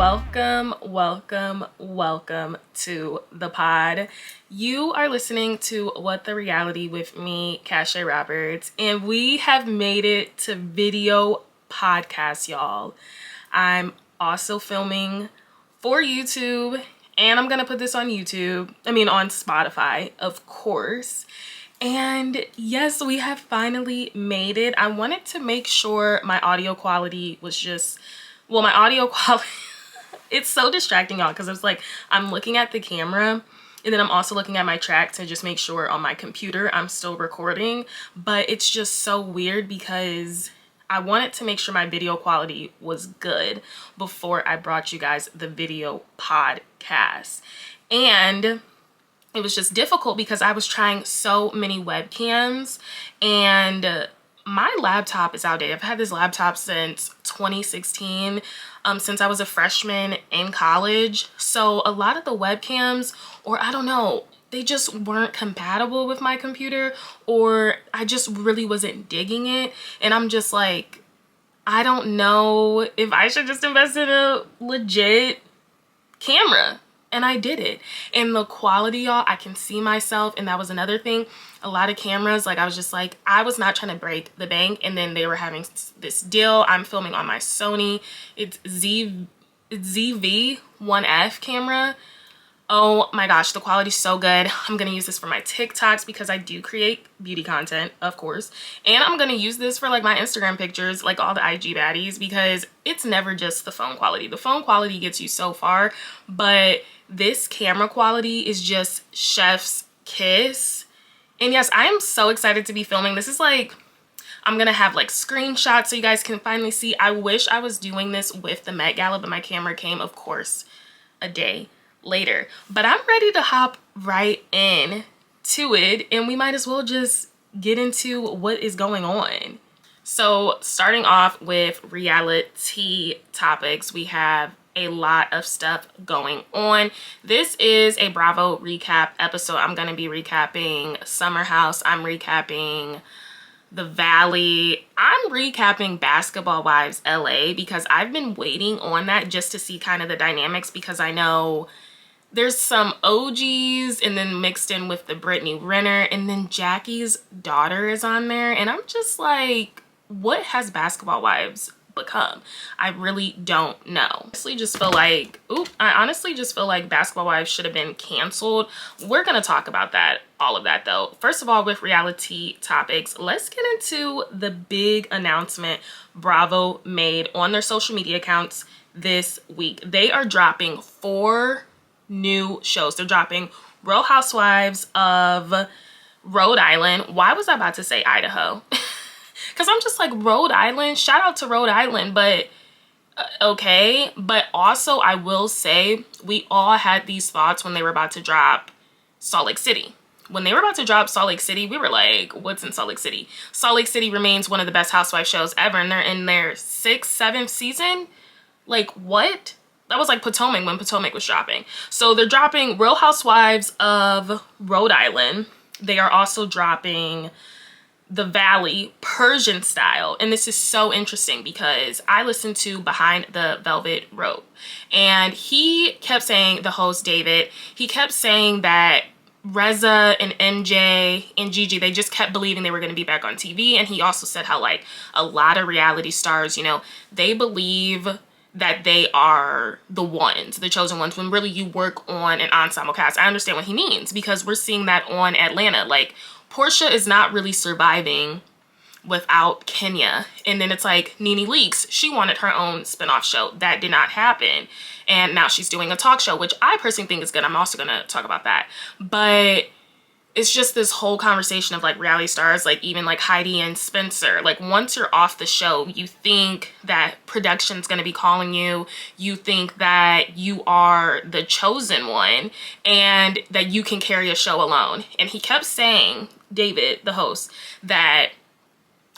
welcome to the pod. You are listening to What the Reality with me, Cashay Roberts, and we have made it to video podcast, y'all. I'm also filming for YouTube, and I'm gonna put this on on Spotify, of course. And yes, we have finally made it. I wanted to make sure my audio quality was it's so distracting, y'all, because it's like I'm looking at the camera and then I'm also looking at my track to just make sure on my computer I'm still recording. But it's just so weird because I wanted to make sure my video quality was good before I brought you guys the video podcast. And it was just difficult because I was trying so many webcams and my laptop is outdated. I've had this laptop since 2016, since I was a freshman in college. So a lot of the webcams, or I don't know, they just weren't compatible with my computer, or I just really wasn't digging it. And I'm just like, I don't know if I should just invest in a legit camera. And I did it. And the quality, y'all, I can see myself. And that was another thing. A lot of cameras, like I was just like, I was not trying to break the bank. And then they were having this deal. I'm filming on my Sony. It's ZV-1F camera. Oh my gosh, the quality's so good. I'm gonna use this for my TikToks because I do create beauty content, of course. And I'm gonna use this for like my Instagram pictures, like all the IG baddies, because it's never just the phone quality. The phone quality gets you so far, but this camera quality is just chef's kiss. And yes, I am so excited to be filming. This is like, I'm gonna have like screenshots so you guys can finally see. I wish I was doing this with the Met Gala, but my camera came, of course, a day later. But I'm ready to hop right in to it, and we might as well just get into what is going on. So starting off with reality topics, we have a lot of stuff going on. This is a Bravo recap episode. I'm going to be recapping Summer House. I'm recapping The Valley. I'm recapping Basketball Wives LA because I've been waiting on that just to see kind of the dynamics, because I know there's some OGs and then mixed in with the Brittany Renner, and then Jackie's daughter is on there. And I'm just like, what has Basketball Wives become? I really don't know. I honestly just feel like Basketball Wives should have been canceled. We're gonna talk about that, all of that though. First of all, with reality topics, let's get into the big announcement Bravo made on their social media accounts this week. They are dropping 4 new shows. They're dropping Real Housewives of Rhode Island. Why was I about to say Idaho? Because I'm just like, Rhode Island, shout out to Rhode Island, but okay. But also I will say, we all had these thoughts when they were about to drop Salt Lake City. When they were about to drop Salt Lake City, we were like, what's in Salt Lake City? Salt Lake City remains one of the best housewife shows ever, and they're in their 6th, 7th season. Like, what? That was like Potomac, when Potomac was dropping. So they're dropping Real Housewives of Rhode Island. They are also dropping The Valley Persian style. And this is so interesting because I listened to Behind the Velvet Rope, and he kept saying, the host David, he kept saying that Reza and MJ and Gigi, they just kept believing they were going to be back on TV. And he also said how like a lot of reality stars, you know, they believe that they are the ones, the chosen ones, when really you work on an ensemble cast. I understand what he means, because we're seeing that on Atlanta. Like, Portia is not really surviving without Kenya. And then it's like Nene Leakes, she wanted her own spinoff show. That did not happen. And now she's doing a talk show, which I personally think is good. I'm also going to talk about that. But it's just this whole conversation of like reality stars, like even like Heidi and Spencer. Like, once you're off the show, you think that production's going to be calling you. You think that you are the chosen one and that you can carry a show alone. And he kept saying, David, the host, that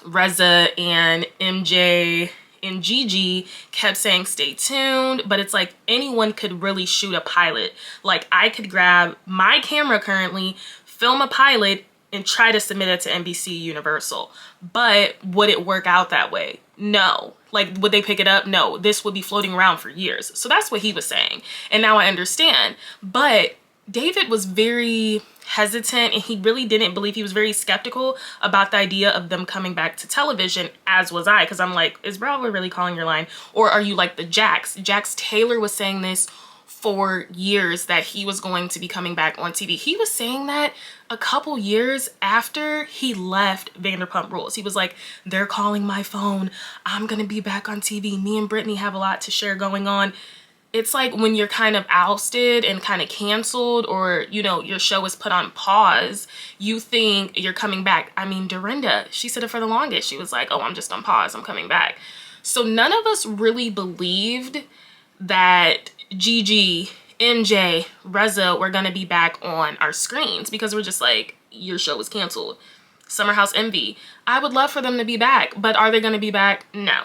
Reza and MJ and Gigi kept saying stay tuned, but it's like anyone could really shoot a pilot. Like, I could grab my camera currently, film a pilot, and try to submit it to NBC Universal. But would it work out that way? No. Like, would they pick it up? No, this would be floating around for years. So that's what he was saying. And now I understand. But David was very hesitant, and he really didn't believe, he was very skeptical about the idea of them coming back to television, as was I, because I'm like, is Bravo really calling your line? Or are you like the Jax? Jax Taylor was saying this for years, that he was going to be coming back on TV. He was saying that a couple years after he left Vanderpump Rules. He was like, they're calling my phone. I'm gonna be back on TV. Me and Brittany have a lot to share going on. It's like when you're kind of ousted and kind of canceled, or, you know, your show is put on pause, you think you're coming back. I mean, Dorinda, she said it for the longest. She was like, oh, I'm just on pause, I'm coming back. So none of us really believed that Gigi, MJ, Reza were gonna be back on our screens, because we're just like, your show was canceled. Summer House Envy, I would love for them to be back, but are they gonna be back? No,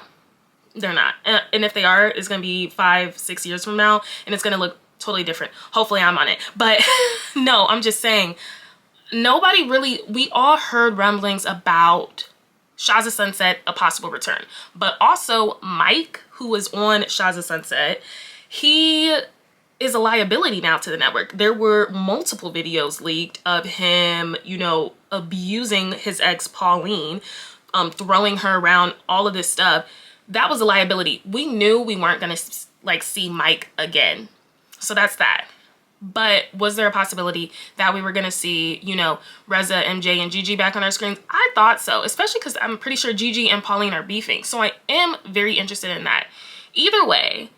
they're not. And if they are, it's gonna be 5-6 years from now, and it's gonna look totally different. Hopefully I'm on it. But no, I'm just saying, nobody really, we all heard rumblings about Shahs of Sunset, a possible return. But also Mike, who was on Shahs of Sunset, he is a liability now to the network. There were multiple videos leaked of him, you know, abusing his ex Pauline, throwing her around, all of this stuff. That was a liability. We knew we weren't gonna like see Mike again. So that's that. But was there a possibility that we were gonna see, you know, Reza, MJ, and Gigi back on our screens? I thought so, especially because I'm pretty sure Gigi and Pauline are beefing. So I am very interested in that. Either way,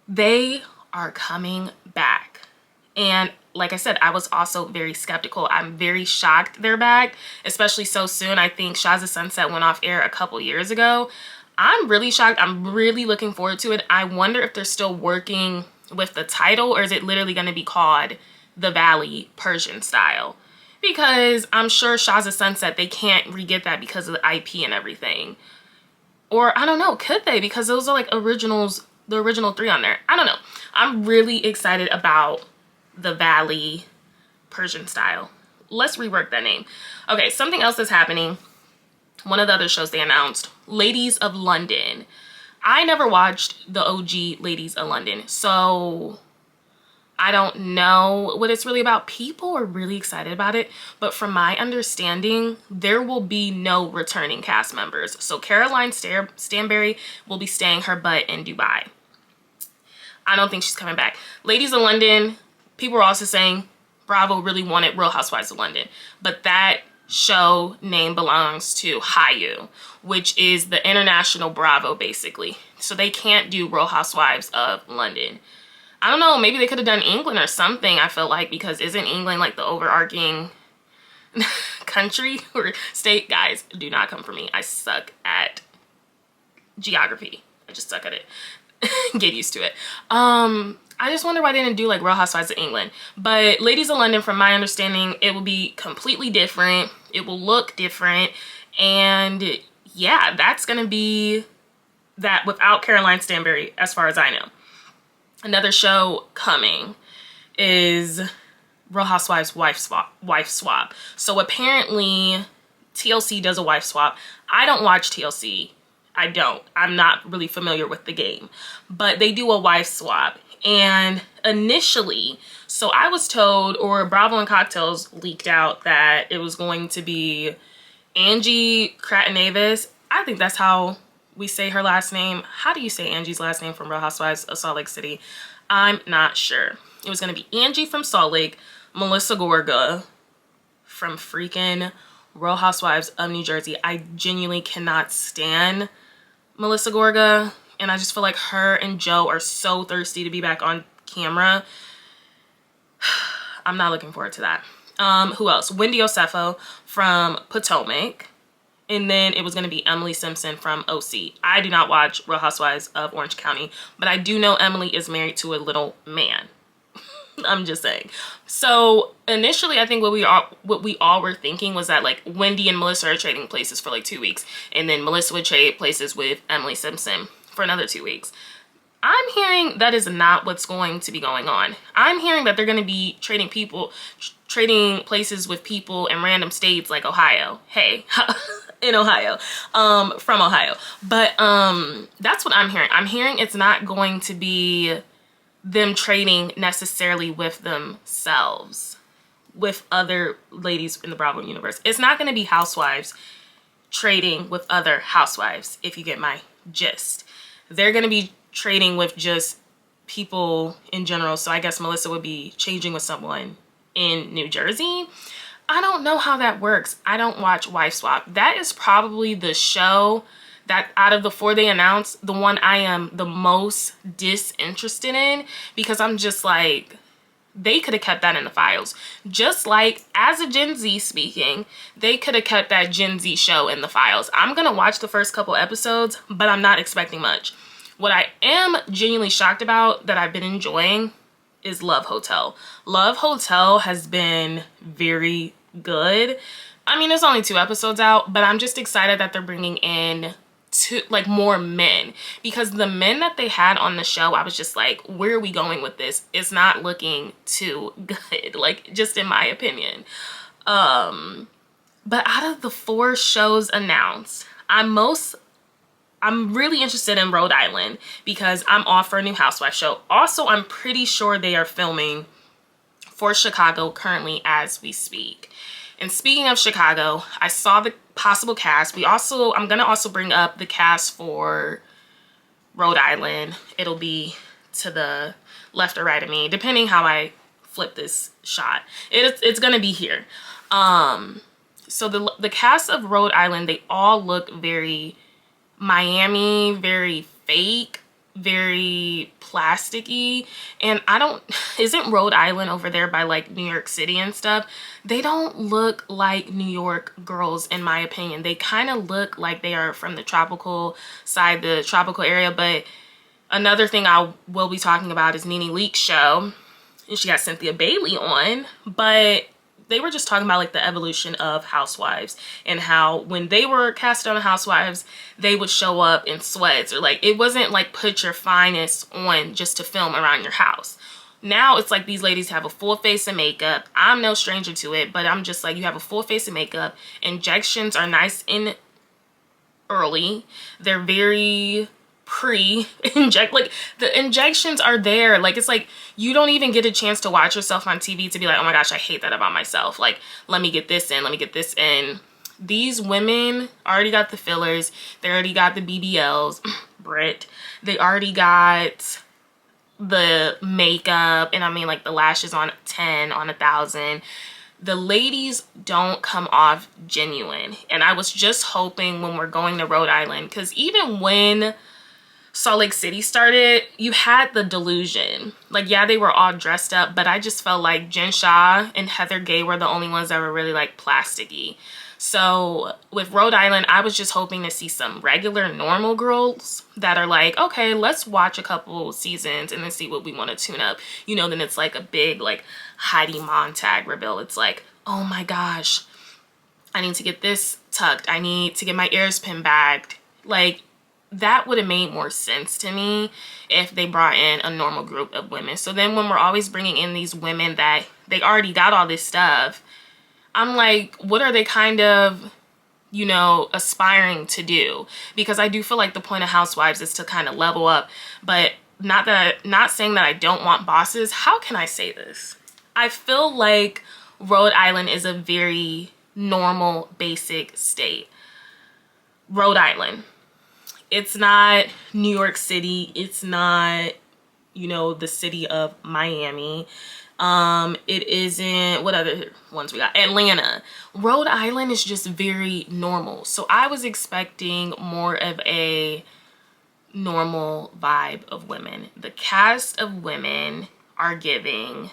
they are coming back. And like I said, I was also very skeptical. I'm very shocked they're back, especially so soon. I think Shahs of Sunset went off air a couple years ago. I'm really shocked. I'm really looking forward to it. I wonder if they're still working with the title, or is it literally going to be called The Valley Persian Style? Because I'm sure Shahs of Sunset, they can't re-get that because of the IP and everything. Or I don't know, could they? Because those are like originals, the original 3 on there. I don't know. I'm really excited about The Valley Persian Style. Let's rework that name. Okay, something else that's happening. One of the other shows they announced, Ladies of London. I never watched the OG Ladies of London, so I don't know what it's really about. People are really excited about it, but from my understanding, there will be no returning cast members. So Caroline Stanbury will be staying her butt in Dubai. I don't think she's coming back. Ladies of London, people were also saying Bravo really wanted Real Housewives of London, but that show name belongs to Hayu, which is the international Bravo, basically. So they can't do Real Housewives of London. I don't know, maybe they could have done England or something, I feel like, because isn't England like the overarching country or state? Guys, do not come for me. I suck at geography. I just suck at it. Get used to it. I just wonder why they didn't do like Real Housewives of England. But Ladies of London, from my understanding, it will be completely different. It will look different. And yeah, that's gonna be that without Caroline Stanbury, as far as I know. Another show coming is Real Housewives wife swap. So apparently TLC does a wife swap. I don't watch TLC. I don't. I'm not really familiar with the game. But they do a wife swap. And initially, so I was told, or Bravo and Cocktails leaked out, that it was going to be Angie Cratton-Avis. I think that's how we say her last name. How do you say Angie's last name from Real Housewives of Salt Lake City? I'm not sure. It was going to be Angie from Salt Lake, Melissa Gorga from freaking Real Housewives of New Jersey. I genuinely cannot stand Melissa Gorga, and I just feel like her and Joe are so thirsty to be back on camera. I'm not looking forward to that. Who else? Wendy Osefo from Potomac. And then it was going to be Emily Simpson from OC. I do not watch Real Housewives of Orange County, but I do know Emily is married to a little man. I'm just saying. So initially, I think what we all were thinking was that like Wendy and Melissa are trading places for like 2 weeks, and then Melissa would trade places with Emily Simpson for another 2 weeks. I'm hearing that is not what's going to be going on. I'm hearing that they're going to be trading places with people in random states like Ohio. Hey, in Ohio, from Ohio. But that's what I'm hearing. I'm hearing it's not going to be them trading necessarily with themselves, with other ladies in the Bravo universe. It's not going to be housewives trading with other housewives, if you get my gist. They're going to be trading with just people in general. So I guess Melissa would be changing with someone in New Jersey. I don't know how that works. I don't watch Wife Swap. That is probably the show that out of the 4 they announced, the one I am the most disinterested in, because I'm just like, they could have kept that in the files. Just like, as a Gen Z speaking, they could have kept that Gen Z show in the files. I'm gonna watch the first couple episodes, but I'm not expecting much. What I am genuinely shocked about that I've been enjoying is Love Hotel. Love Hotel has been very good. I mean, there's only 2 episodes out, but I'm just excited that they're bringing in more men, because the men that they had on the show, I was just like, where are we going with this? It's not looking too good, like, just in my opinion. But out of the 4 shows announced, I'm really interested in Rhode Island, because I'm off for a new housewife show. Also, I'm pretty sure they are filming for Chicago currently as we speak. And speaking of Chicago, I saw the possible cast. I'm gonna also bring up the cast for Rhode Island. It'll be to the left or right of me, depending how I flip this shot. It's gonna be here. So the cast of Rhode Island, they all look very Miami, very fake, very plasticky. And isn't Rhode Island over there by like New York City and stuff? They don't look like New York girls, in my opinion. They kind of look like they are from the tropical side, the tropical area. But another thing I will be talking about is Nene Leak's show, and she got Cynthia Bailey on, but they were just talking about like the evolution of housewives and how when they were cast on Housewives, they would show up in sweats, or like, it wasn't like put your finest on just to film around your house. Now it's like these ladies have a full face of makeup. I'm no stranger to it, but I'm just like, you have a full face of makeup. Injections are nice and early. They're very pre-inject, like the injections are there. Like, it's like you don't even get a chance to watch yourself on TV to be like, oh my gosh, I hate that about myself. Like, let me get this in, let me get this in. These women already got the fillers. They already got the BBLs, Brit. They already got the makeup, and I mean like the lashes on 10, on 1,000. The ladies don't come off genuine. And I was just hoping when we're going to Rhode Island, because even when Salt Lake City started, you had the delusion. Like, yeah, they were all dressed up, but I just felt like Jen Shah and Heather Gay were the only ones that were really like plasticky. So with Rhode Island, I was just hoping to see some regular normal girls that are like, okay, let's watch a couple seasons and then see what we want to tune up. You know, then it's like a big like Heidi Montag reveal. It's like, oh my gosh, I need to get this tucked. I need to get my ears pin bagged. Like, that would have made more sense to me if they brought in a normal group of women. So then when we're always bringing in these women that they already got all this stuff, I'm like, what are they kind of, you know, aspiring to do? Because I do feel like the point of Housewives is to kind of level up. But not saying that I don't want bosses. How can I say this? I feel like Rhode Island is a very normal, basic state. Rhode Island. It's not New York City. It's not, you know, the city of Miami. It isn't, what other ones we got? Atlanta. Rhode Island is just very normal. So I was expecting more of a normal vibe of women. The cast of women are giving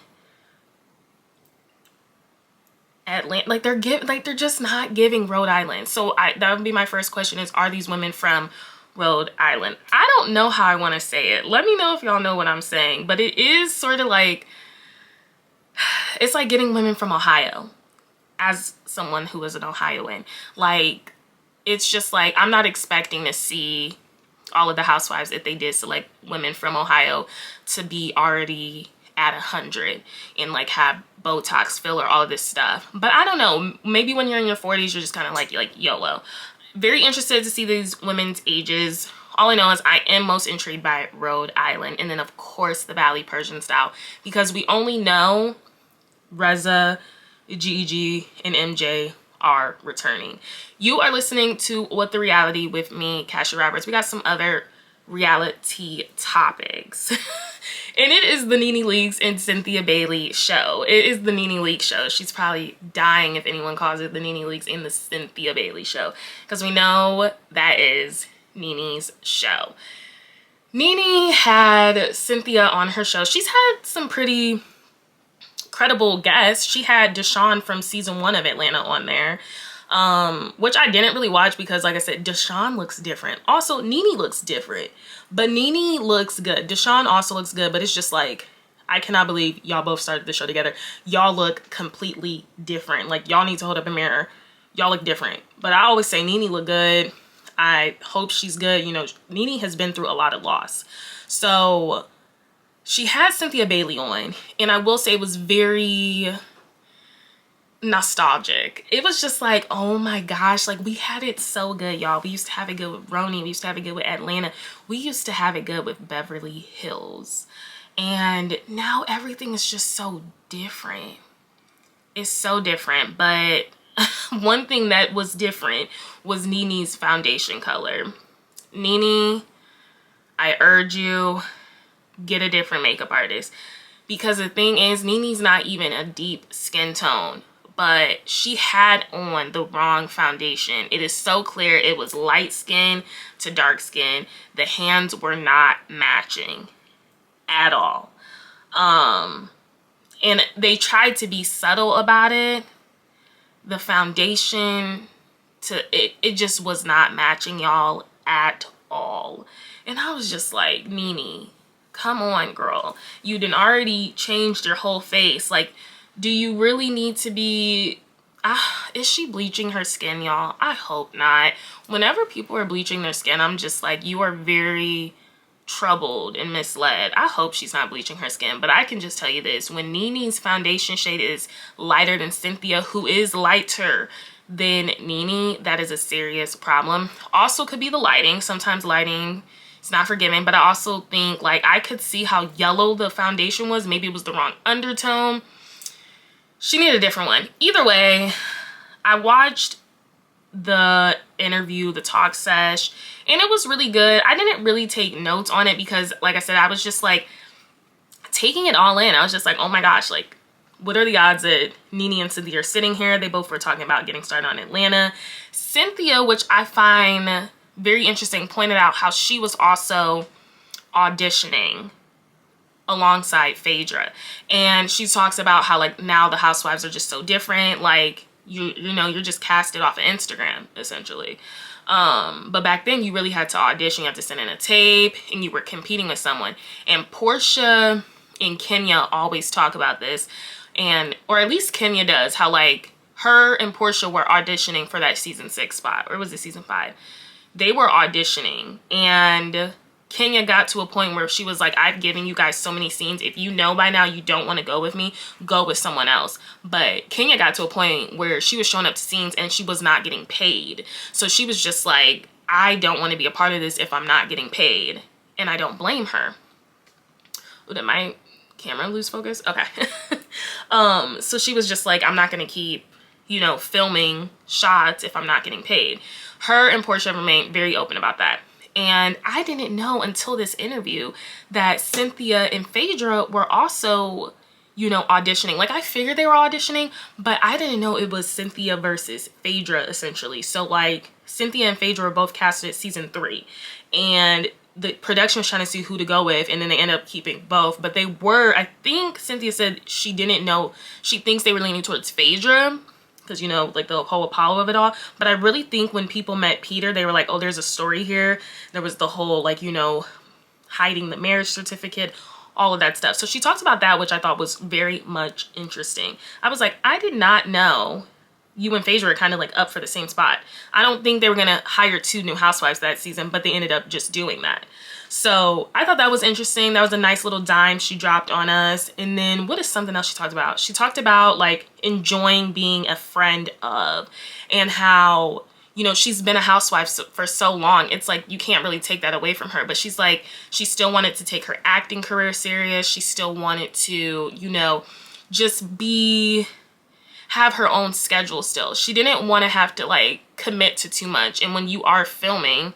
Atlanta, like they're just not giving Rhode Island. So that would be my first question is, are these women from Rhode Island? I don't know how I want to say it. Let me know if y'all know what I'm saying. But it is sort of like, it's like getting women from Ohio, as someone who is an Ohioan. Like, it's just like, I'm not expecting to see all of the housewives, if they did select women from Ohio, to be already at 100 and like have Botox, filler, all of this stuff. But I don't know, maybe when you're in your 40s, you're just kind of like YOLO. very interested to see these women's ages. All I know is I am most intrigued by Rhode Island, and then of course the Valley Persian style, because we only know Reza, Gigi, and MJ are returning. You are listening to What the Reality with me, Cassia Roberts. We got some other reality topics. And it is the Nene Leakes and Cynthia Bailey show. It is the Nene Leakes show. She's probably dying if anyone calls it the Nene Leakes and the Cynthia Bailey show, because we know that is Nene's show. Nene had Cynthia on her show. She's had some pretty credible guests. She had Deshawn from season 1 of Atlanta on there, which I didn't really watch because, like I said, Deshawn looks different. Also, Nene looks different, but Nene looks good. Deshawn also looks good, but it's just like, I cannot believe y'all both started the show together. Y'all look completely different. Like, y'all need to hold up a mirror. Y'all look different. But I always say Nene look good. I hope she's good. You know, Nene has been through a lot of loss. So she had Cynthia Bailey on, and I will say it was very nostalgic. It was just like, oh my gosh, like we had it so good, y'all. We used to have it good with RHONY. We used to have it good with Atlanta. We used to have it good with Beverly Hills. And now everything is just so different. It's so different. But one thing that was different was Nene's foundation color. Nene, I urge you, get a different makeup artist. Because the thing is, Nene's not even a deep skin tone, but she had on the wrong foundation. It is so clear it was light skin to dark skin. The hands were not matching at all. And they tried to be subtle about it. The foundation it just was not matching, y'all, at all. And I was just like, Nene, come on, girl. You done already changed your whole face. Like, do you really need to be... is she bleaching her skin, y'all? I hope not. Whenever people are bleaching their skin, I'm just like, you are very troubled and misled. I hope she's not bleaching her skin. But I can just tell you this. When Nene's foundation shade is lighter than Cynthia, who is lighter than Nene, that is a serious problem. Also could be the lighting. Sometimes lighting... it's not forgiving, but I also think, like, I could see how yellow the foundation was. Maybe it was the wrong undertone. She needed a different one. Either way, I watched the interview, the talk sesh, and it was really good. I didn't really take notes on it because, like I said, I was just, like, taking it all in. I was just like, oh my gosh, like, what are the odds that Nene and Cynthia are sitting here? They both were talking about getting started on Atlanta. Cynthia, which I find very interesting, pointed out how she was also auditioning alongside Phaedra, and she talks about how, like, now the housewives are just so different. Like, you know, you're just casted off of Instagram essentially, but back then you really had to audition. You had to send in a tape, and you were competing with someone. And Portia and Kenya always talk about this, or at least Kenya does, how, like, her and Portia were auditioning for that season 6 spot, or was it season 5? They were auditioning, and Kenya got to a point where she was like, I've given you guys so many scenes. If you know by now you don't want to go with me, go with someone else. But Kenya got to a point where she was showing up to scenes and she was not getting paid. So she was just like, I don't want to be a part of this if I'm not getting paid. And I don't blame her. Oh, did my camera lose focus? Okay. So she was just like, I'm not going to keep, you know, filming shots if I'm not getting paid. Her and Portia remained very open about that. And I didn't know until this interview that Cynthia and Phaedra were also, you know, auditioning. Like, I figured they were auditioning, but I didn't know it was Cynthia versus Phaedra, essentially. So, like, Cynthia and Phaedra were both casted season 3. And the production was trying to see who to go with, and then they ended up keeping both. But they were, I think Cynthia said she didn't know, she thinks they were leaning towards Phaedra, because, you know, like the whole Apollo of it all. But I really think when people met Peter, they were like, oh, there's a story here. There was the whole, like, you know, hiding the marriage certificate, all of that stuff. So she talked about that, which I thought was very much interesting. I was like, I did not know you and Phaedra were kind of like up for the same spot. I don't think they were going to hire 2 new housewives that season, but they ended up just doing that. So I thought that was interesting. That was a nice little dime she dropped on us. And then what is something else she talked about? She talked about, like, enjoying being a friend of, and how, you know, she's been a housewife for so long. It's like you can't really take that away from her. But she's like, she still wanted to take her acting career serious. She still wanted to, you know, just have her own schedule still. She didn't want to have to like commit to too much. And when you are filming,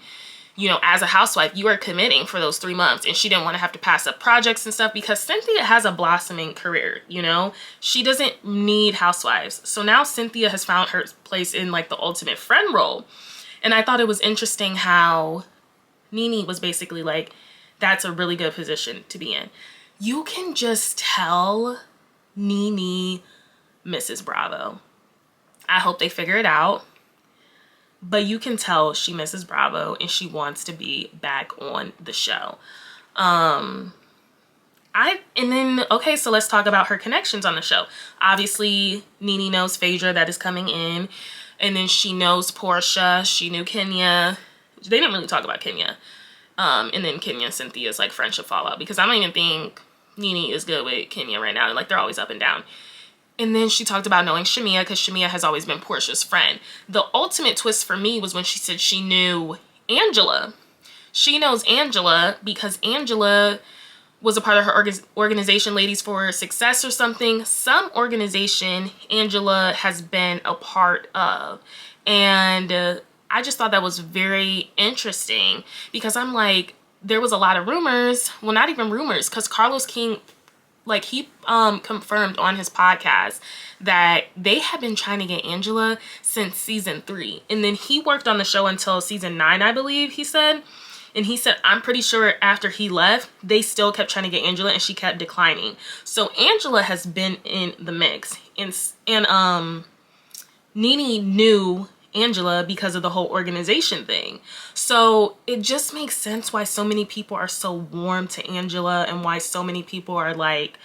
you know, as a housewife, you are committing for those 3 months. And she didn't want to have to pass up projects and stuff because Cynthia has a blossoming career, you know? She doesn't need housewives. So now Cynthia has found her place in like the ultimate friend role. And I thought it was interesting how NeNe was basically like, that's a really good position to be in. You can just tell NeNe Mrs. Bravo. I hope they figure it out. But you can tell she misses Bravo and she wants to be back on the show. Okay, so let's talk about her connections on the show. Obviously, NeNe knows Phaedra that is coming in. And then she knows Portia. She knew Kenya. They didn't really talk about Kenya. And then Kenya and Cynthia's like friendship fallout. Because I don't even think NeNe is good with Kenya right now. Like they're always up and down. And then she talked about knowing Shamea because Shamea has always been Portia's friend. The ultimate twist for me was when she said she knew Angela. She knows Angela because Angela was a part of her organization, Ladies for Success or something. Some organization Angela has been a part of. And I just thought that was very interesting because I'm like, there was a lot of rumors. Well, not even rumors, because Carlos King, like he confirmed on his podcast that they have been trying to get Angela since season 3. And then he worked on the show until season 9, I believe he said. And he said, I'm pretty sure after he left, they still kept trying to get Angela and she kept declining. So Angela has been in the mix. And NeNe knew Angela because of the whole organization thing. So it just makes sense why so many people are so warm to Angela and why so many people are like,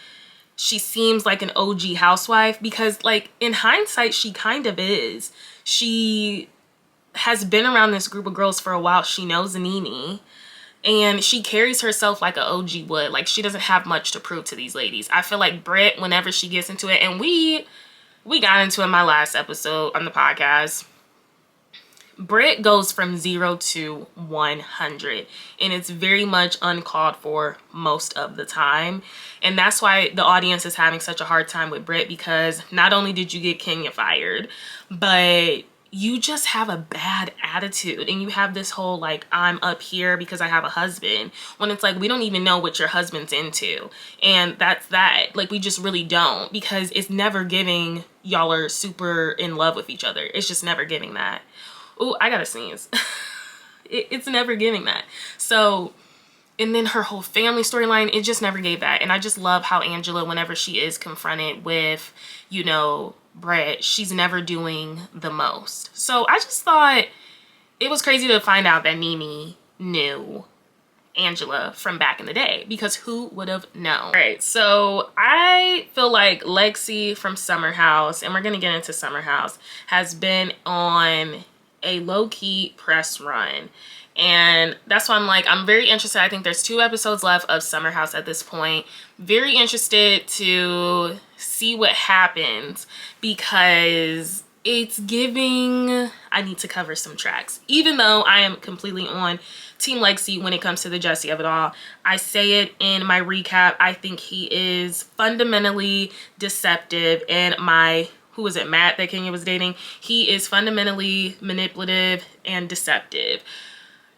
she seems like an OG housewife, because like in hindsight, she kind of is. She has been around this group of girls for a while. She knows NeNe and she carries herself like an OG would. Like she doesn't have much to prove to these ladies. I feel like Britt, whenever she gets into it, and we got into it in my last episode on the podcast, Britt goes from 0 to 100 and it's very much uncalled for most of the time. And that's why the audience is having such a hard time with Britt, because not only did you get Kenya fired, but you just have a bad attitude and you have this whole like, I'm up here because I have a husband, when it's like, we don't even know what your husband's into. And that's that. Like, we just really don't, because it's never giving y'all are super in love with each other. It's just never giving that. Oh, I gotta sneeze. It's never giving that. So, and then her whole family storyline, it just never gave that. And I just love how Angela, whenever she is confronted with, you know, Brett, she's never doing the most. So I just thought it was crazy to find out that NeNe knew Angela from back in the day, because who would have known? All right, so I feel like Lexi from Summer House, and we're gonna get into Summer House, has been on a low-key press run. And that's why I'm like, I'm very interested. I think there's 2 episodes left of Summer House at this point. Very interested to see what happens, because it's giving, I need to cover some tracks. Even though I am completely on Team Lexi when it comes to the Jesse of it all. I say it in my recap. I think he is fundamentally deceptive, and who was it, Matt that Kenya was dating? He is fundamentally manipulative and deceptive.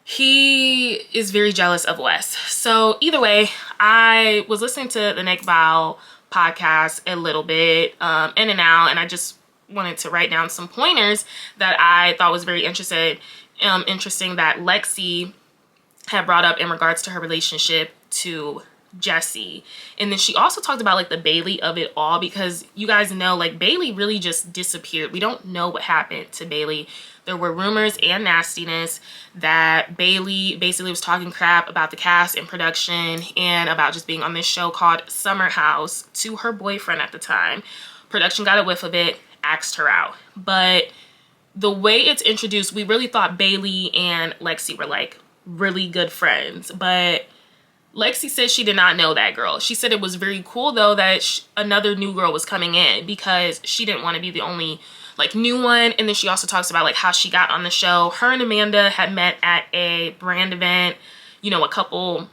He is very jealous of Wes. So either way, I was listening to the Nick Val podcast a little bit in and out, and I just wanted to write down some pointers that I thought was very interesting that Lexi had brought up in regards to her relationship to Jesse. And then she also talked about like the Bailey of it all, because you guys know like Bailey really just disappeared. We don't know what happened to Bailey. There were rumors and nastiness that Bailey basically was talking crap about the cast and production and about just being on this show called Summer House to her boyfriend at the time. Production got a whiff of it, asked her out. But the way it's introduced, we really thought Bailey and Lexi were like really good friends. But Lexi said she did not know that girl. She said it was very cool though that another new girl was coming in because she didn't want to be the only like new one. And then she also talks about like how she got on the show. Her and Amanda had met at a brand event, you know, a couple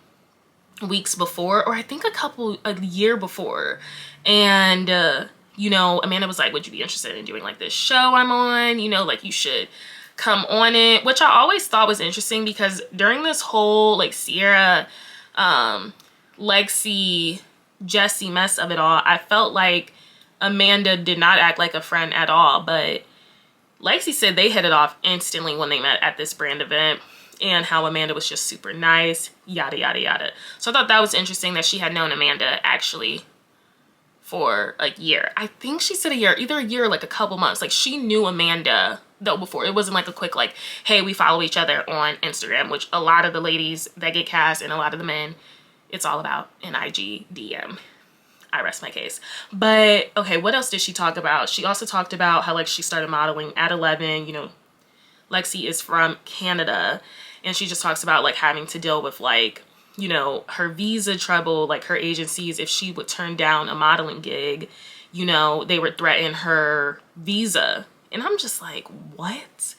weeks before, or I think a year before. And you know, Amanda was like, would you be interested in doing like this show I'm on? You know, like you should come on it, which I always thought was interesting because during this whole like Sierra, Lexi, Jesse mess of it all, I felt like Amanda did not act like a friend at all, but Lexi said they hit it off instantly when they met at this brand event and how Amanda was just super nice, yada, yada, yada. So I thought that was interesting that she had known Amanda actually for a year. I think she said a year, either a year or like a couple months. Like she knew Amanda though before. It wasn't like a quick like, hey, we follow each other on Instagram, which a lot of the ladies that get cast and a lot of the men, it's all about an IG DM. I rest my case. But okay, what else did she talk about? She also talked about how like she started modeling at 11. You know, Lexi is from Canada and she just talks about like having to deal with like, you know, her visa trouble, like her agencies, if she would turn down a modeling gig, you know, they would threaten her visa. And I'm just like, what?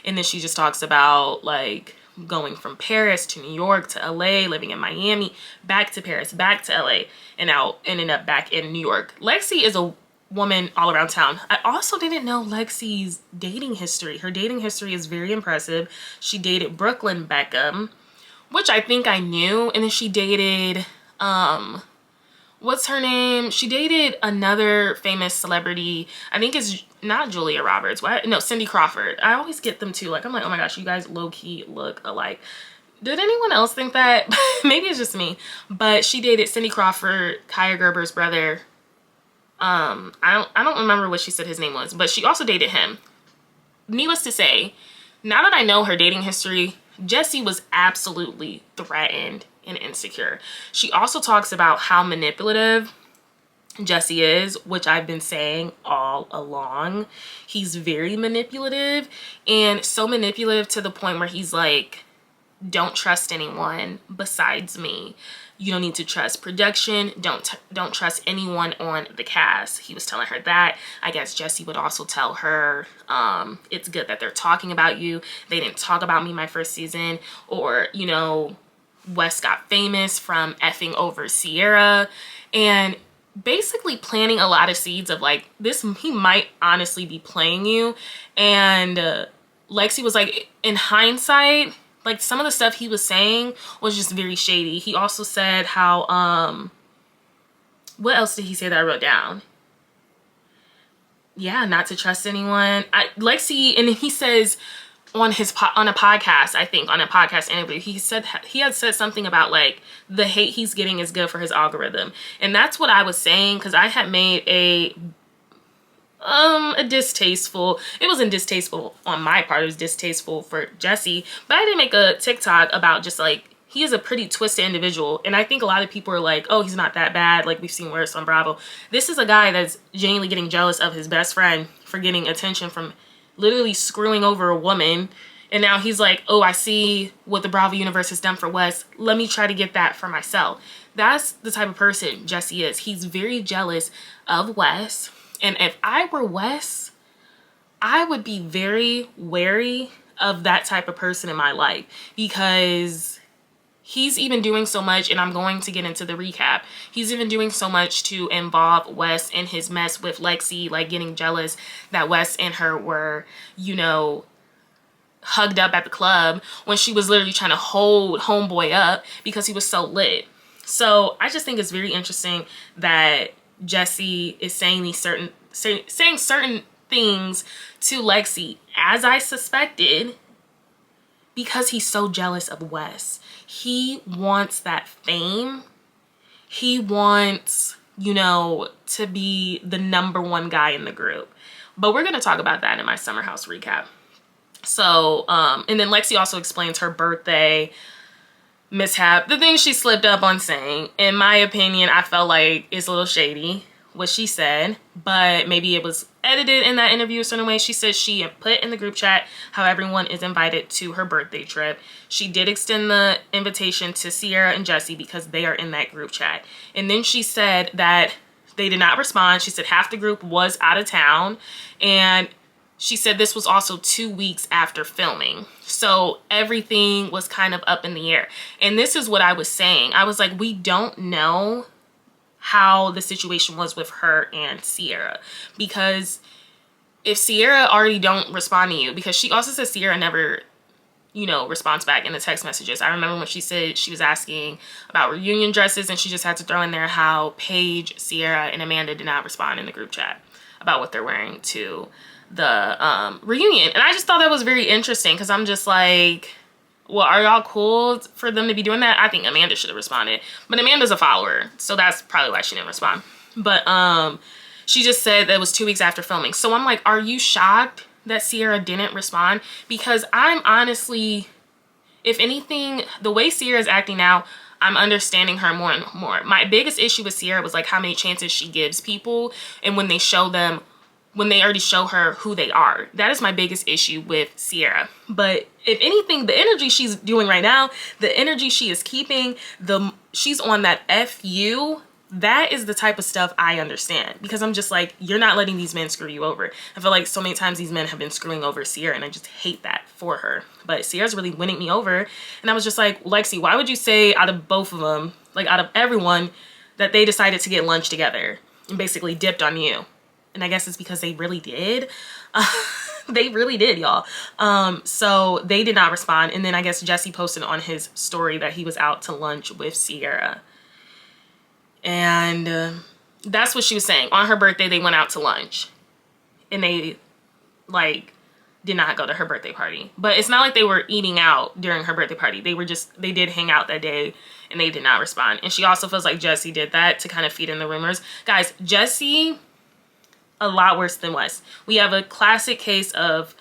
And then she just talks about like going from Paris to New York to LA, living in Miami, back to Paris, back to LA, and now ending up back in New York. Lexi is a woman all around town. I also didn't know Lexi's dating history. Her dating history is very impressive. She dated Brooklyn Beckham, which I think I knew. And then she dated, what's her name? She dated another famous celebrity. I think it's not Julia Roberts. What? No, Cindy Crawford. I always get them too. Like, I'm like, oh my gosh, you guys low-key look alike. Did anyone else think that? Maybe it's just me. But she dated Cindy Crawford, Kaya Gerber's brother. I don't remember what she said his name was, but she also dated him. Needless to say, now that I know her dating history, Jessie was absolutely threatened and insecure. She also talks about how manipulative Jessie is, which I've been saying all along. He's very manipulative, and so manipulative to the point where he's like, don't trust anyone besides me. You don't need to trust production. Don't trust anyone on the cast. He was telling her that. I guess Jessie would also tell her, it's good that they're talking about you. They didn't talk about me my first season. Or, you know, Wes got famous from effing over Sierra. And basically planting a lot of seeds of like, this, he might honestly be playing you. And Lexi was like, in hindsight, like some of the stuff he was saying was just very shady. He also said how, what else did he say that I wrote down? Yeah, not to trust anyone. Lexi, and he says on a podcast, I think on a podcast interview, he had said something about like the hate he's getting is good for his algorithm. And that's what I was saying, because I had made a distasteful, it wasn't distasteful on my part, it was distasteful for Jessie, but I did make a TikTok about just like, he is a pretty twisted individual, and I think a lot of people are like, oh, he's not that bad, like we've seen worse on Bravo. This is a guy that's genuinely getting jealous of his best friend for getting attention from literally screwing over a woman, and now he's like, oh, I see what the Bravo universe has done for Wes, let me try to get that for myself. That's the type of person Jessie is. He's very jealous of Wes. And if I were Wes, I would be very wary of that type of person in my life, because he's even doing so much, and I'm going to get into the recap, he's even doing so much to involve Wes in his mess with Lexi, like getting jealous that Wes and her were, you know, hugged up at the club when she was literally trying to hold homeboy up because he was so lit. So I just think it's very interesting that Jessie is saying saying certain things to Lexi, as I suspected, because he's so jealous of Wes. He wants that fame. He wants, you know, to be the #1 guy in the group. But we're going to talk about that in my summer house recap. So, and then Lexi also explains her birthday mishap. The thing she slipped up on saying, in my opinion, I felt like it's a little shady. what she said, but maybe it was edited in that interview a certain way. She said she put in the group chat how everyone is invited to her birthday trip. She did extend the invitation to Sierra and Jesse because they are in that group chat. And then she said that they did not respond. She said half the group was out of town, and she said this was also 2 weeks after filming. So everything was kind of up in the air. And this is what I was saying. I was like, we don't know how the situation was with her and Sierra, because if Sierra already don't respond to you, because she also said Sierra never, you know, responds back in the text messages. I remember when she said she was asking about reunion dresses, and she just had to throw in there how Paige, Sierra, and Amanda did not respond in the group chat about what they're wearing to the reunion. And I just thought that was very interesting, because I'm just like, well, are y'all cool for them to be doing that? I think Amanda should have responded, but Amanda's a follower, so that's probably why she didn't respond. But she just said that it was 2 weeks after filming. So I'm like, are you shocked that Sierra didn't respond? Because I'm honestly, if anything, the way Sierra's acting now, I'm understanding her more and more. My biggest issue with Sierra was like how many chances she gives people, and when they show them, when they already show her who they are. That is my biggest issue with Sierra. But if anything, the energy she's doing right now, the energy she is keeping, she's on that FU, that is the type of stuff I understand. Because I'm just like, you're not letting these men screw you over. I feel like so many times these men have been screwing over Sierra, and I just hate that for her. But Sierra's really winning me over. And I was just like, Lexi, why would you say out of both of them, like out of everyone, that they decided to get lunch together and basically dipped on you? And I guess it's because they really did. They really did, y'all. So they did not respond. And then I guess Jesse posted on his story that he was out to lunch with Sierra. And that's what she was saying. On her birthday, they went out to lunch. And they, like, did not go to her birthday party. But it's not like they were eating out during her birthday party. They did hang out that day, and they did not respond. And she also feels like Jesse did that to kind of feed in the rumors. Guys, Jesse, a lot worse than Wes. We have a classic case of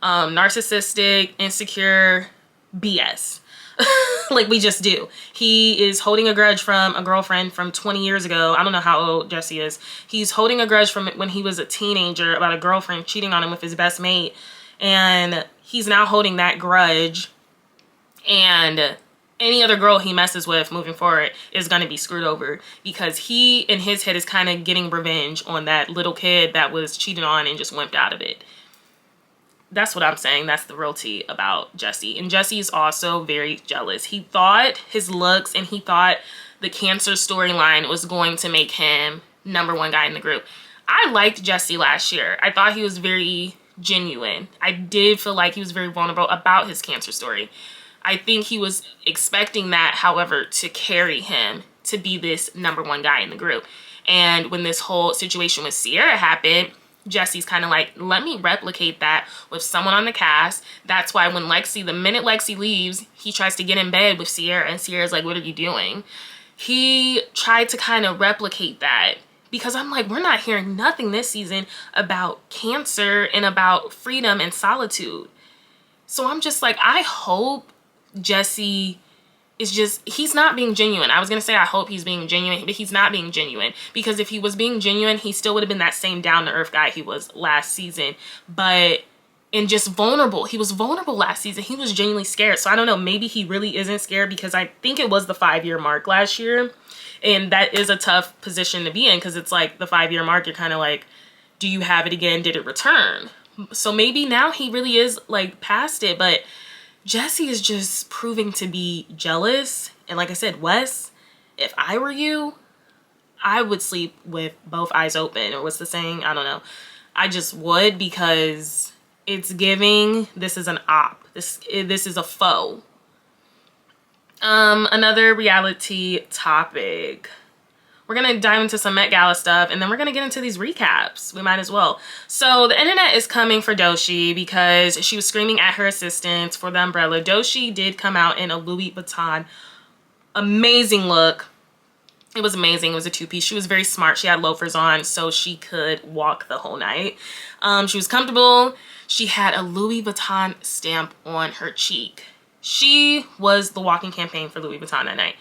narcissistic, insecure BS. Like, we just do. He is holding a grudge from a girlfriend from 20 years ago. I don't know how old Jesse is. He's holding a grudge from when he was a teenager about a girlfriend cheating on him with his best mate. And he's now holding that grudge. And any other girl he messes with moving forward is going to be screwed over, because he in his head is kind of getting revenge on that little kid that was cheated on and just wimped out of it. That's what I'm saying. That's the real tea about Jesse. And Jesse's also very jealous. He thought his looks and he thought the cancer storyline was going to make him #1 guy in the group. I liked Jesse last year. I thought he was very genuine. I did feel like he was very vulnerable about his cancer story. I think he was expecting that, however, to carry him to be this #1 guy in the group. And when this whole situation with Sierra happened, Jesse's kind of like, let me replicate that with someone on the cast. That's why when the minute Lexi leaves, he tries to get in bed with Sierra, and Sierra's like, what are you doing? He tried to kind of replicate that, because I'm like, we're not hearing nothing this season about cancer and about freedom and solitude. So I'm just like, I hope Jesse is he's not being genuine. I was going to say I hope he's being genuine, but he's not being genuine, because if he was being genuine, he still would have been that same down-to-earth guy he was last season. And just vulnerable. He was vulnerable last season. He was genuinely scared. So I don't know, maybe he really isn't scared, because I think it was the 5-year mark last year. And that is a tough position to be in, because it's like the 5-year mark, you're kind of like, do you have it again? Did it return? So maybe now he really is like past it, but Jesse is just proving to be jealous. And like I said, Wes, if I were you, I would sleep with both eyes open. Or what's the saying? I don't know. I just would, because it's giving, this is an op. This is a foe. Another reality topic. We're going to dive into some Met Gala stuff, and then we're going to get into these recaps. We might as well. So the internet is coming for Doechii because she was screaming at her assistants for the umbrella. Doechii did come out in a Louis Vuitton. Amazing look. It was amazing. It was a two-piece. She was very smart. She had loafers on so she could walk the whole night. She was comfortable. She had a Louis Vuitton stamp on her cheek. She was the walking campaign for Louis Vuitton that night.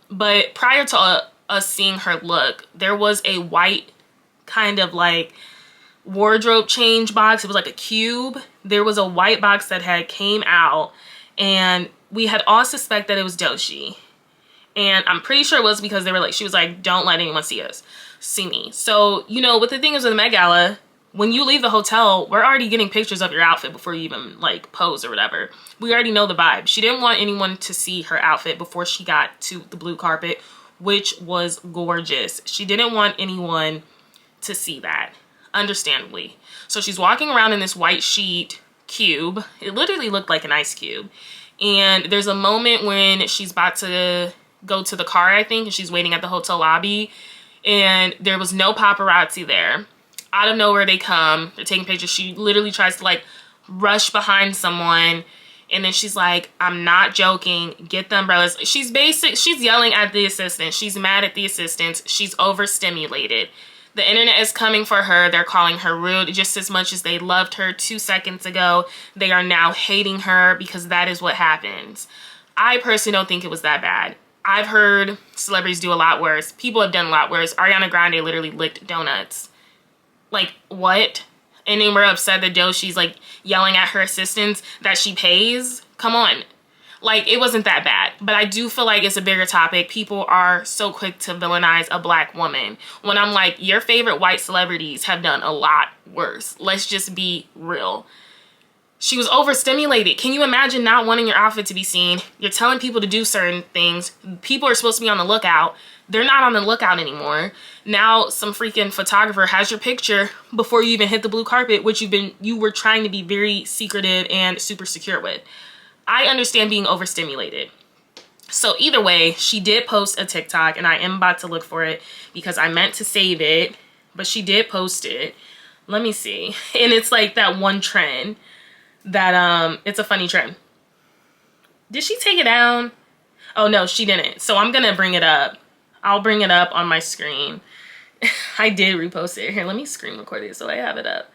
But prior to us seeing her look. There was a white kind of like wardrobe change box. It was like a cube. There was a white box that had came out, and we had all suspect that it was Doechii. And I'm pretty sure it was because they were like, she was like, don't let anyone see me. So, you know, what the thing is with the Met Gala, when you leave the hotel, we're already getting pictures of your outfit before you even like pose or whatever. We already know the vibe. She didn't want anyone to see her outfit before she got to the blue carpet, which was gorgeous. She didn't want anyone to see that, understandably. So she's walking around in this white sheet cube. It literally looked like an ice cube. And there's a moment when she's about to go to the car, I think, and she's waiting at the hotel lobby, and there was no paparazzi there. Out of nowhere they come, they're taking pictures. She literally tries to like rush behind someone, and then she's like, I'm not joking, get the umbrellas. She's yelling at the assistant. She's mad at the assistants. She's overstimulated. The internet is coming for her. They're calling her rude. Just as much as they loved her 2 seconds ago, they are now hating her because that is what happens. I personally don't think it was that bad. I've heard celebrities do a lot worse. People have done a lot worse. Ariana Grande literally licked donuts. Like, what? And then we're upset that Doechii's like yelling at her assistants that she pays. Come on. Like, it wasn't that bad. But I do feel like it's a bigger topic. People are so quick to villainize a black woman, when I'm like, your favorite white celebrities have done a lot worse. Let's just be real. She was overstimulated. Can you imagine not wanting your outfit to be seen? You're telling people to do certain things. People are supposed to be on the lookout. They're not on the lookout anymore. Now some freaking photographer has your picture before you even hit the blue carpet, which you were trying to be very secretive and super secure with. I understand being overstimulated. So either way, she did post a TikTok, and I am about to look for it because I meant to save it, but she did post it. Let me see. And it's like that one trend that it's a funny trend. Did she take it down? Oh no, she didn't. So I'm gonna bring it up. I'll bring it up on my screen. I did repost it. Here, let me screen record it so I have it up.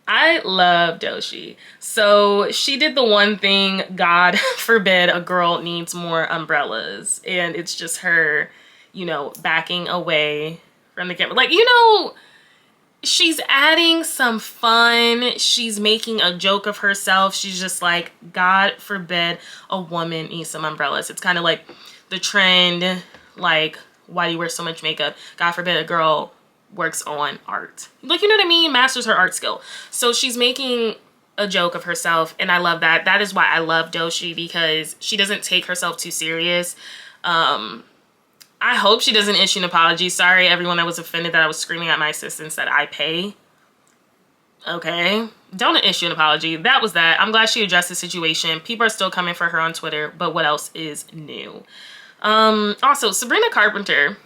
I love Doechii. So she did the one thing, God forbid a girl needs more umbrellas, and it's just her, you know, backing away from the camera. Like, you know, she's adding some fun. She's making a joke of herself. She's just like, God forbid a woman needs some umbrellas. It's kind of like the trend, like, why do you wear so much makeup? God forbid a girl works on art. Like, you know what I mean? Masters her art skill. So she's making a joke of herself, and I love that. That is why I love Doechii, because she doesn't take herself too serious. I hope she doesn't issue an apology. Sorry, everyone that was offended that I was screaming at my assistants that I pay. Okay. Don't issue an apology. That was that. I'm glad she addressed the situation. People are still coming for her on Twitter, but what else is new? Also, Sabrina Carpenter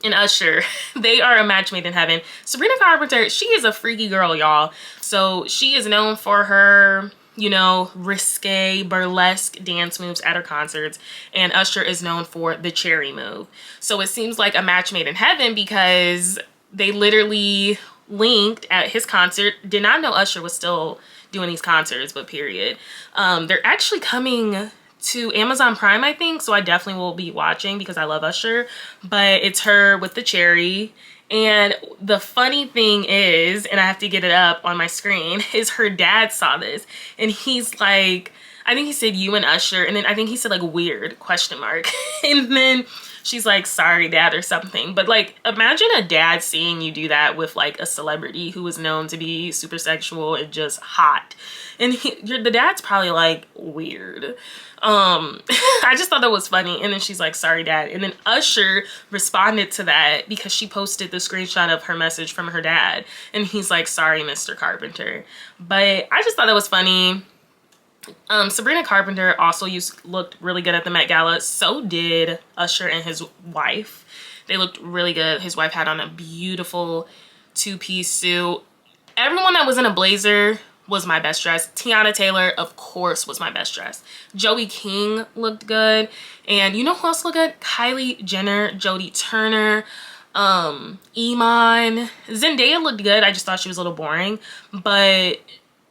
and Usher, they are a match made in heaven. Sabrina Carpenter, she is a freaky girl, y'all. So she is known for her, you know, risque, burlesque dance moves at her concerts. And Usher is known for the cherry move. So it seems like a match made in heaven, because they literally linked at his concert. Did not know Usher was still doing these concerts, but period. They're actually coming to Amazon Prime, I think, so I definitely will be watching because I love Usher. But it's her with the cherry. And the funny thing is, and I have to get it up on my screen, is her dad saw this and he's like, I think he said you and Usher, and then I think he said like weird question mark. And then she's like, sorry dad, or something. But like, imagine a dad seeing you do that with like a celebrity who is known to be super sexual and just hot, and the dad's probably like, weird. I just thought that was funny. And then she's like, sorry dad. And then Usher responded to that because she posted the screenshot of her message from her dad, and he's like, sorry Mr. Carpenter. But I just thought that was funny. Sabrina Carpenter also looked really good at the Met Gala. So did Usher and his wife. They looked really good. His wife had on a beautiful two-piece suit. Everyone that was in a blazer was my best dress. Tiana Taylor, of course, was my best dress. Joey King looked good. And you know who else looked good? Kylie Jenner, Jodie Turner, Iman. Zendaya looked good. I just thought she was a little boring. But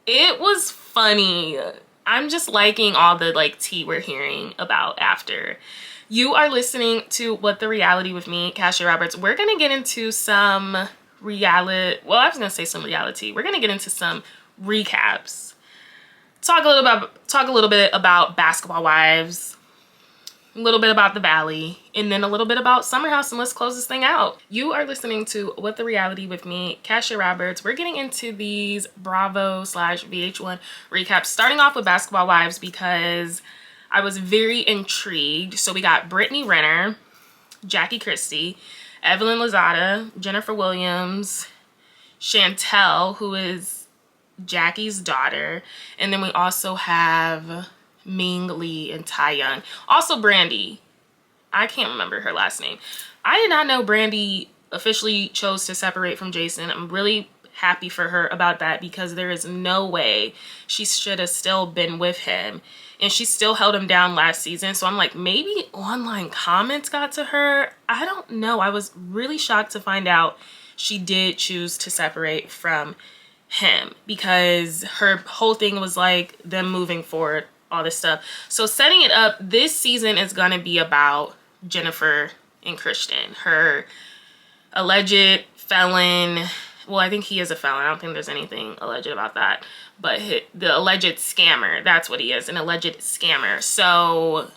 it was funny. I'm just liking all the like tea we're hearing about after. You are listening to What the Reality with me, Cassia Roberts. We're gonna get into some reality. Well, I was gonna say some reality. We're gonna get into some recaps. Talk a little bit about Basketball Wives, a little bit about the Valley, and then a little bit about Summer House, and let's close this thing out. You are listening to What the Reality with me, Cassia Roberts. We're getting into these Bravo/VH1 recaps, starting off with Basketball Wives because I was very intrigued. So we got Brittany Renner, Jackie Christie, Evelyn Lozada, Jennifer Williams, Chantel, who is Jackie's daughter, and then we also have Ming Lee and Tai Young. Also Brandy. I can't remember her last name. I did not know Brandy officially chose to separate from Jason. I'm really happy for her about that because there is no way she should have still been with him. And she still held him down last season. So I'm like, maybe online comments got to her. I don't know. I was really shocked to find out she did choose to separate from him because her whole thing was like them moving forward, all this stuff. So setting it up, this season is going to be about Jennifer and Christian, her alleged felon. Well, I think he is a felon. I don't think there's anything alleged about that. But the alleged scammer, that's what he is, an alleged scammer. So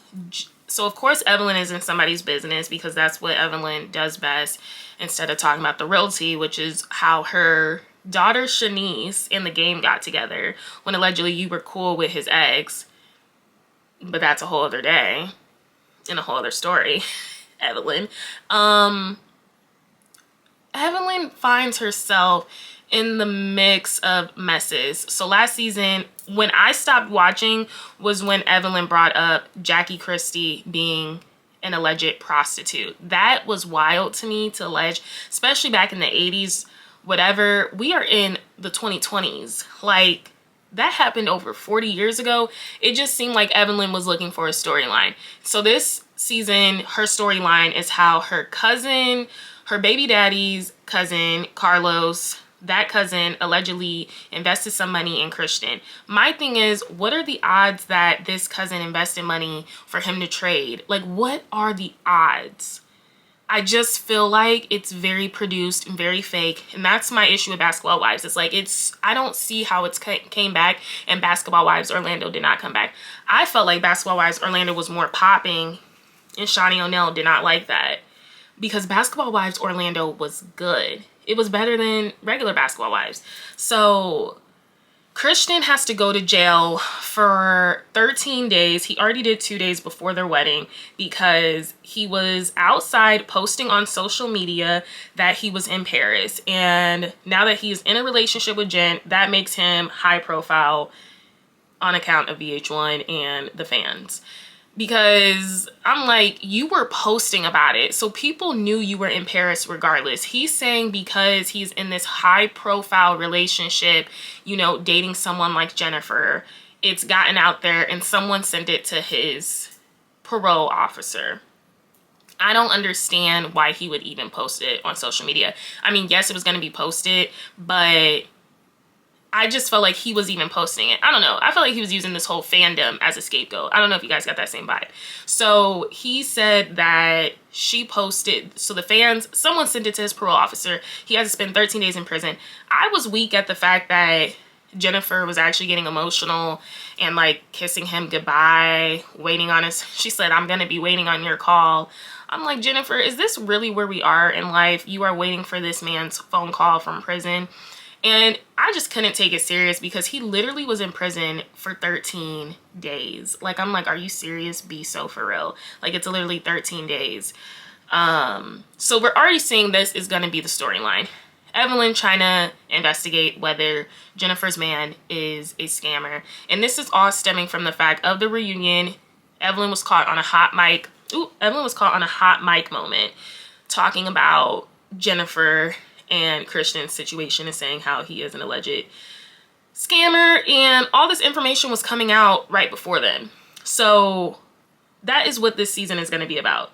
of course Evelyn is in somebody's business because that's what Evelyn does best, instead of talking about the realty, which is how her daughter Shanice in the game got together when allegedly you were cool with his ex. But that's a whole other day and a whole other story. Evelyn. Evelyn finds herself in the mix of messes. So last season, when I stopped watching was when Evelyn brought up Jackie Christie being an alleged prostitute. That was wild to me to allege, especially back in the 80s, whatever. We are in the 2020s. Like, that happened over 40 years ago. It just seemed like Evelyn was looking for a storyline. So this season, her storyline is how her cousin, her baby daddy's cousin, Carlos, that cousin allegedly invested some money in Christian. My thing is, what are the odds that this cousin invested money for him to trade? Like, what are the odds? I just feel like it's very produced and very fake. And that's my issue with Basketball Wives. It's like, I don't see how it's came back, and Basketball Wives Orlando did not come back. I felt like Basketball Wives Orlando was more popping, and Shaunie O'Neal did not like that. Because Basketball Wives Orlando was good. It was better than regular Basketball Wives. So Christian has to go to jail for 13 days. He already did 2 days before their wedding because he was outside posting on social media that he was in Paris. And now that he's in a relationship with Jen, that makes him high profile on account of VH1 and the fans. Because I'm like, you were posting about it, so people knew you were in Paris regardless. He's saying because he's in this high profile relationship, you know, dating someone like Jennifer, it's gotten out there and someone sent it to his parole officer. I don't understand why he would even post it on social media. I mean, yes, it was going to be posted, but I just felt like he was even posting it. I don't know. I felt like he was using this whole fandom as a scapegoat. I don't know if you guys got that same vibe. So he said that she posted, so the fans, someone sent it to his parole officer. He has to spend 13 days in prison. I was weak at the fact that Jennifer was actually getting emotional and like kissing him goodbye, waiting on his, she said, I'm going to be waiting on your call. I'm like, Jennifer, is this really where we are in life? You are waiting for this man's phone call from prison. And I just couldn't take it serious because he literally was in prison for 13 days. Like, I'm like, are you serious? Be so for real. Like, it's literally 13 days. So we're already seeing this is going to be the storyline. Evelyn trying to investigate whether Jennifer's man is a scammer. And this is all stemming from the fact of the reunion. Evelyn was caught on a hot mic. Evelyn was caught on a hot mic moment talking about Jennifer and Christian's situation and saying how he is an alleged scammer, and all this information was coming out right before then. So that is what this season is going to be about.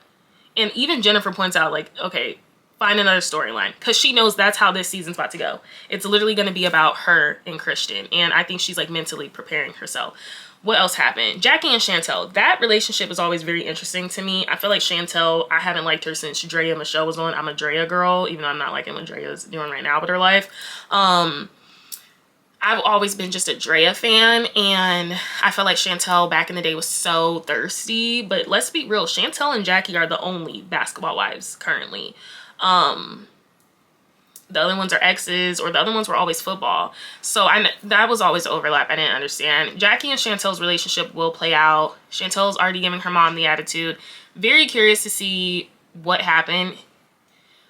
And even Jennifer points out, like, okay, find another storyline, because she knows that's how this season's about to go. It's literally going to be about her and Christian, and I think she's like mentally preparing herself. What else happened? Jackie and Chantel. That relationship is always very interesting to me. I feel like Chantel, I haven't liked her since Drea Michelle was on. I'm a Drea girl, even though I'm not liking what Drea's doing right now with her life. I've always been just a Drea fan, and I feel like Chantel back in the day was so thirsty. But let's be real, Chantel and Jackie are the only basketball wives currently. The other ones are exes, or the other ones were always football. So that was always overlap. I didn't understand. Jackie and Chantel's relationship will play out. Chantel's already giving her mom the attitude. Very curious to see what happened.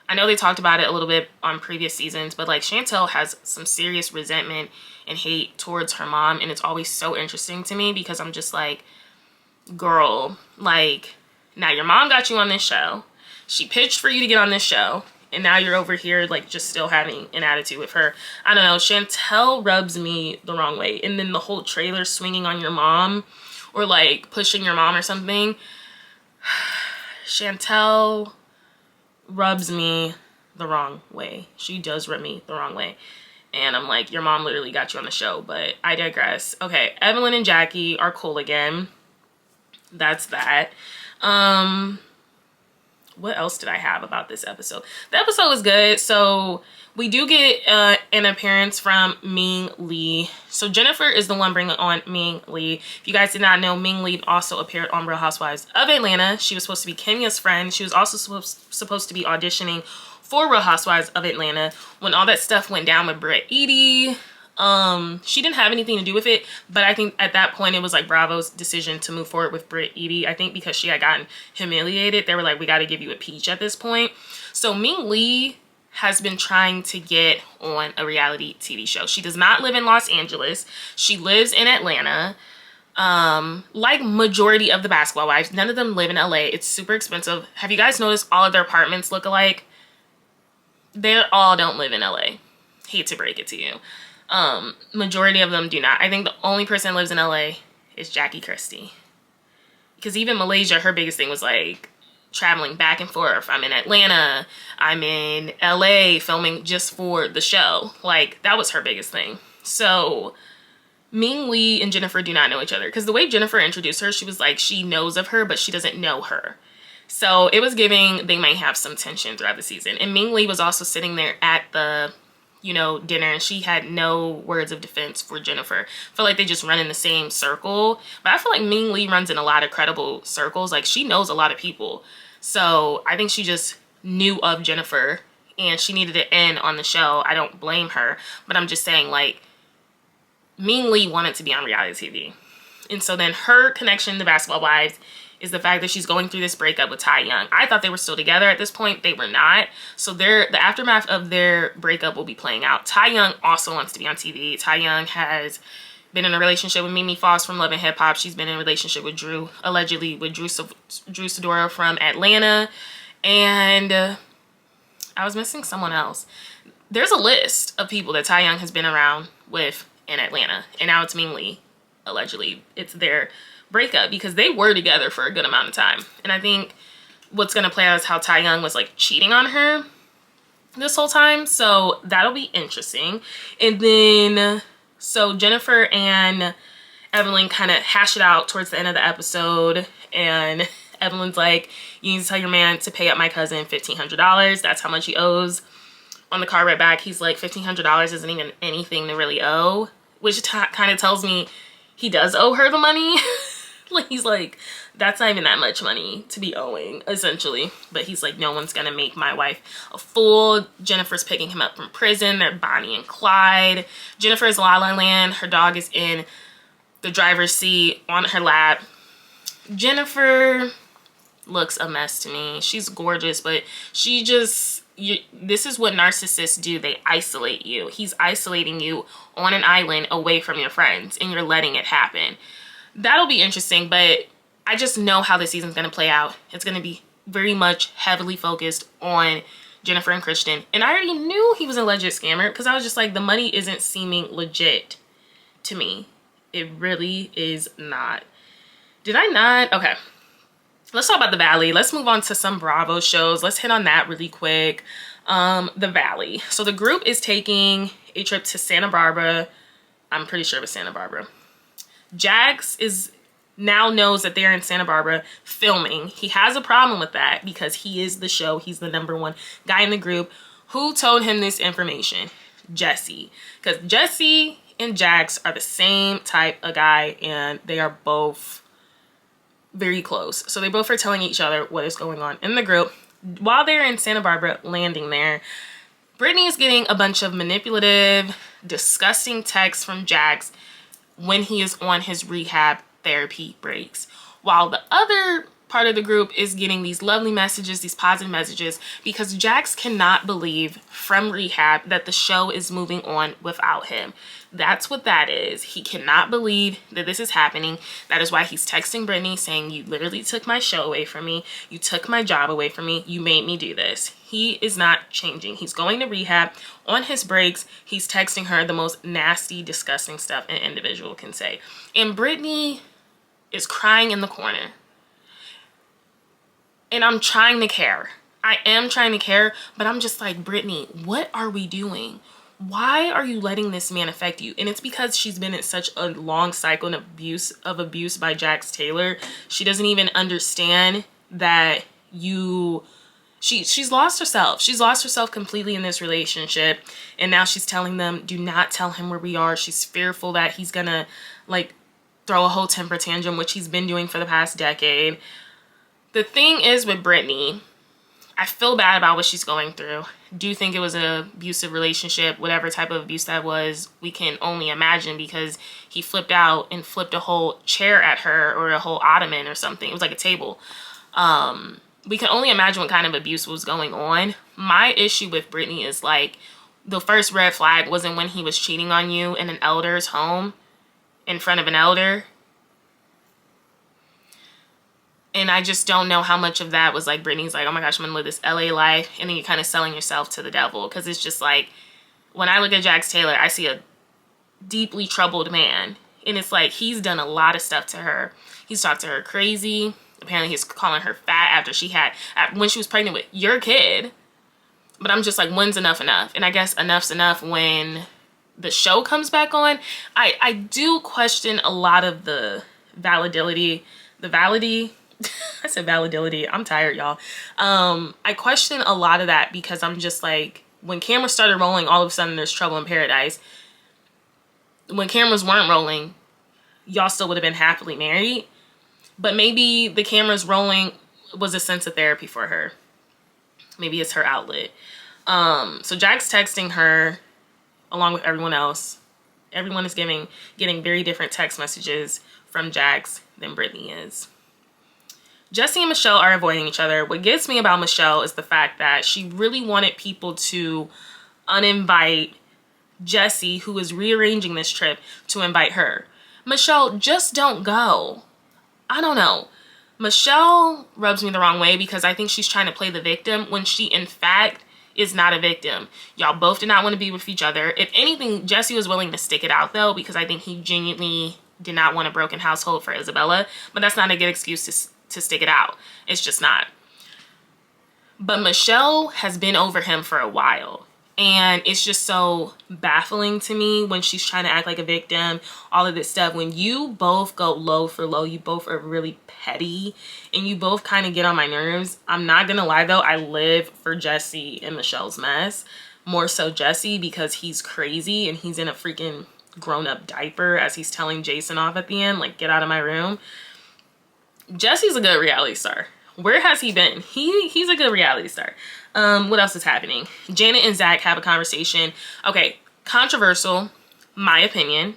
I know they talked about it a little bit on previous seasons, but like Chantel has some serious resentment and hate towards her mom, and it's always so interesting to me because I'm just like, girl, like, now your mom got you on this show. She pitched for you to get on this show, and now you're over here like just still having an attitude with her. I don't know, Chantel rubs me the wrong way. And then the whole trailer swinging on your mom or like pushing your mom or something. Chantel rubs me the wrong way. She does rub me the wrong way. And I'm like, your mom literally got you on the show, but I digress. Okay, Evelyn and Jackie are cool again. That's that. What else did I have about this episode? The episode was good. So we do get an appearance from Ming Lee. So Jennifer is the one bringing on Ming Lee. If you guys did not know, Ming Lee also appeared on Real Housewives of Atlanta. She was supposed to be Kenya's friend. She was also supposed to be auditioning for Real Housewives of Atlanta. When all that stuff went down with Britt Edie, she didn't have anything to do with it, but I think at that point it was like Bravo's decision to move forward with Britt Edie. I think because she had gotten humiliated, they were like, we got to give you a peach at this point. So Ming Lee has been trying to get on a reality TV show. She does not live in Los Angeles. She lives in Atlanta. Like majority of the basketball wives, none of them live in LA. It's super expensive. Have you guys noticed all of their apartments look alike? They all don't live in LA. Hate to break it to you. Majority of them do not. I think the only person that lives in LA is Jackie Christie. Because even Malaysia, her biggest thing was like traveling back and forth. I'm in Atlanta, I'm in LA filming just for the show. Like that was her biggest thing. So Ming Lee and Jennifer do not know each other. Because the way Jennifer introduced her, she was like, she knows of her, but she doesn't know her. So it was giving they might have some tension throughout the season. And Ming Lee was also sitting there at the dinner, and she had no words of defense for Jennifer. I feel like they just run in the same circle, but I feel like Ming Lee runs in a lot of credible circles. Like she knows a lot of people. So I think she just knew of Jennifer and she needed to end on the show. I don't blame her, but I'm just saying like Ming Lee wanted to be on reality TV. And so then her connection to Basketball Wives is the fact that she's going through this breakup with Ty Young. I thought they were still together at this point. They were not. So the aftermath of their breakup will be playing out. Ty Young also wants to be on TV. Ty Young has been in a relationship with Mimi Foss from Love and Hip Hop. She's been in a relationship with Drew, allegedly with Drew Sidora from Atlanta. And I was missing someone else. There's a list of people that Ty Young has been around with in Atlanta. And now it's Ming Lee, allegedly. It's their breakup because they were together for a good amount of time. And I think what's going to play out is how Ty Young was like cheating on her this whole time. So that'll be interesting. And then so Jennifer and Evelyn kind of hash it out towards the end of the episode, and Evelyn's like, you need to tell your man to pay up my cousin $1,500. That's how much he owes. On the card right back, he's like, $1,500 isn't even anything to really owe, which kind of tells me he does owe her the money. Like he's like, that's not even that much money to be owing, essentially. But he's like, no one's gonna make my wife a fool. Jennifer's picking him up from prison. They're Bonnie and Clyde. Jennifer's La La Land. Her dog is in the driver's seat on her lap. Jennifer looks a mess to me. She's gorgeous, but she just, this is what narcissists do. They isolate you. He's isolating you on an island away from your friends, and you're letting it happen. That'll be interesting, but I just know how the season's going to play out. It's going to be very much heavily focused on Jennifer and Christian. And I already knew he was a legit scammer because I was just like, the money isn't seeming legit to me. It really is not. Did I not? Okay. let's talk about the Valley. Let's move on to some Bravo shows. Let's hit on that really quick. The Valley. So the group is taking a trip to Santa Barbara. I'm pretty sure it was Santa Barbara. Jax now knows that they're in Santa Barbara filming. He has a problem with that because he is the show. He's the #1 guy in the group. Who told him this information? Jesse. Because Jesse and Jax are the same type of guy, and they are both very close. So they both are telling each other what is going on in the group. While they're in Santa Barbara, landing there, Brittany is getting a bunch of manipulative, disgusting texts from Jax when he is on his rehab therapy breaks, while the other part of the group is getting these lovely messages, these positive messages, because Jax cannot believe from rehab that the show is moving on without him. That's what that is. He cannot believe that this is happening. That is why he's texting Brittany saying, you literally took my show away from me. You took my job away from me. You made me do this. He is not changing. He's going to rehab. On his breaks, he's texting her the most nasty, disgusting stuff an individual can say. And Brittany is crying in the corner. And I'm trying to care. I am trying to care, but I'm just like, Brittany, what are we doing? Why are you letting this man affect you? And it's because she's been in such a long cycle of abuse by Jax Taylor. She doesn't even understand that she's lost herself. She's lost herself completely in this relationship. And now she's telling them, do not tell him where we are. She's fearful that he's gonna like throw a whole temper tantrum, which he's been doing for the past decade. The thing is with Brittany, I feel bad about what she's going through. Do think it was an abusive relationship, whatever type of abuse that was. We can only imagine because he flipped out and flipped a whole chair at her, or a whole ottoman or something. It was like a table. We can only imagine what kind of abuse was going on. My issue with Brittany is like, the first red flag wasn't when he was cheating on you in an elder's home in front of an elder. And I just don't know how much of that was like Brittany's like, oh my gosh, I'm gonna live this LA life. And then you're kind of selling yourself to the devil. Because it's just like, when I look at Jax Taylor, I see a deeply troubled man. And it's like, he's done a lot of stuff to her. He's talked to her crazy. Apparently he's calling her fat when she was pregnant with your kid. But I'm just like, when's enough? And I guess enough's enough when the show comes back on. I do question a lot of the validity. I said validity. I'm tired, y'all. I question a lot of that because I'm just like, when cameras started rolling, all of a sudden there's trouble in paradise. When cameras weren't rolling, y'all still would have been happily married. But maybe the cameras rolling was a sense of therapy for her. Maybe it's her outlet. So Jack's texting her along with everyone else. Everyone is getting very different text messages from Jax than Brittany is. Jesse and Michelle are avoiding each other. What gets me about Michelle is the fact that she really wanted people to uninvite Jesse, who is rearranging this trip, to invite her. Michelle, just don't go. I don't know. Michelle rubs me the wrong way because I think she's trying to play the victim when she, in fact, is not a victim. Y'all both did not want to be with each other. If anything, Jesse was willing to stick it out, though, because I think he genuinely did not want a broken household for Isabella. But that's not a good excuse to stick it out. It's just not. But Michelle has been over him for a while. And it's just so baffling to me when she's trying to act like a victim, all of this stuff. When you both go low for low, you both are really petty and you both kind of get on my nerves. I'm not gonna lie though, I live for Jesse and Michelle's mess. More so Jesse because he's crazy and he's in a freaking grown-up diaper as he's telling Jason off at the end, like, get out of my room. Jesse's a good reality star. Where has he been? He's a good reality star. What else is happening? Janet and Zach have a conversation. Okay, controversial, my opinion.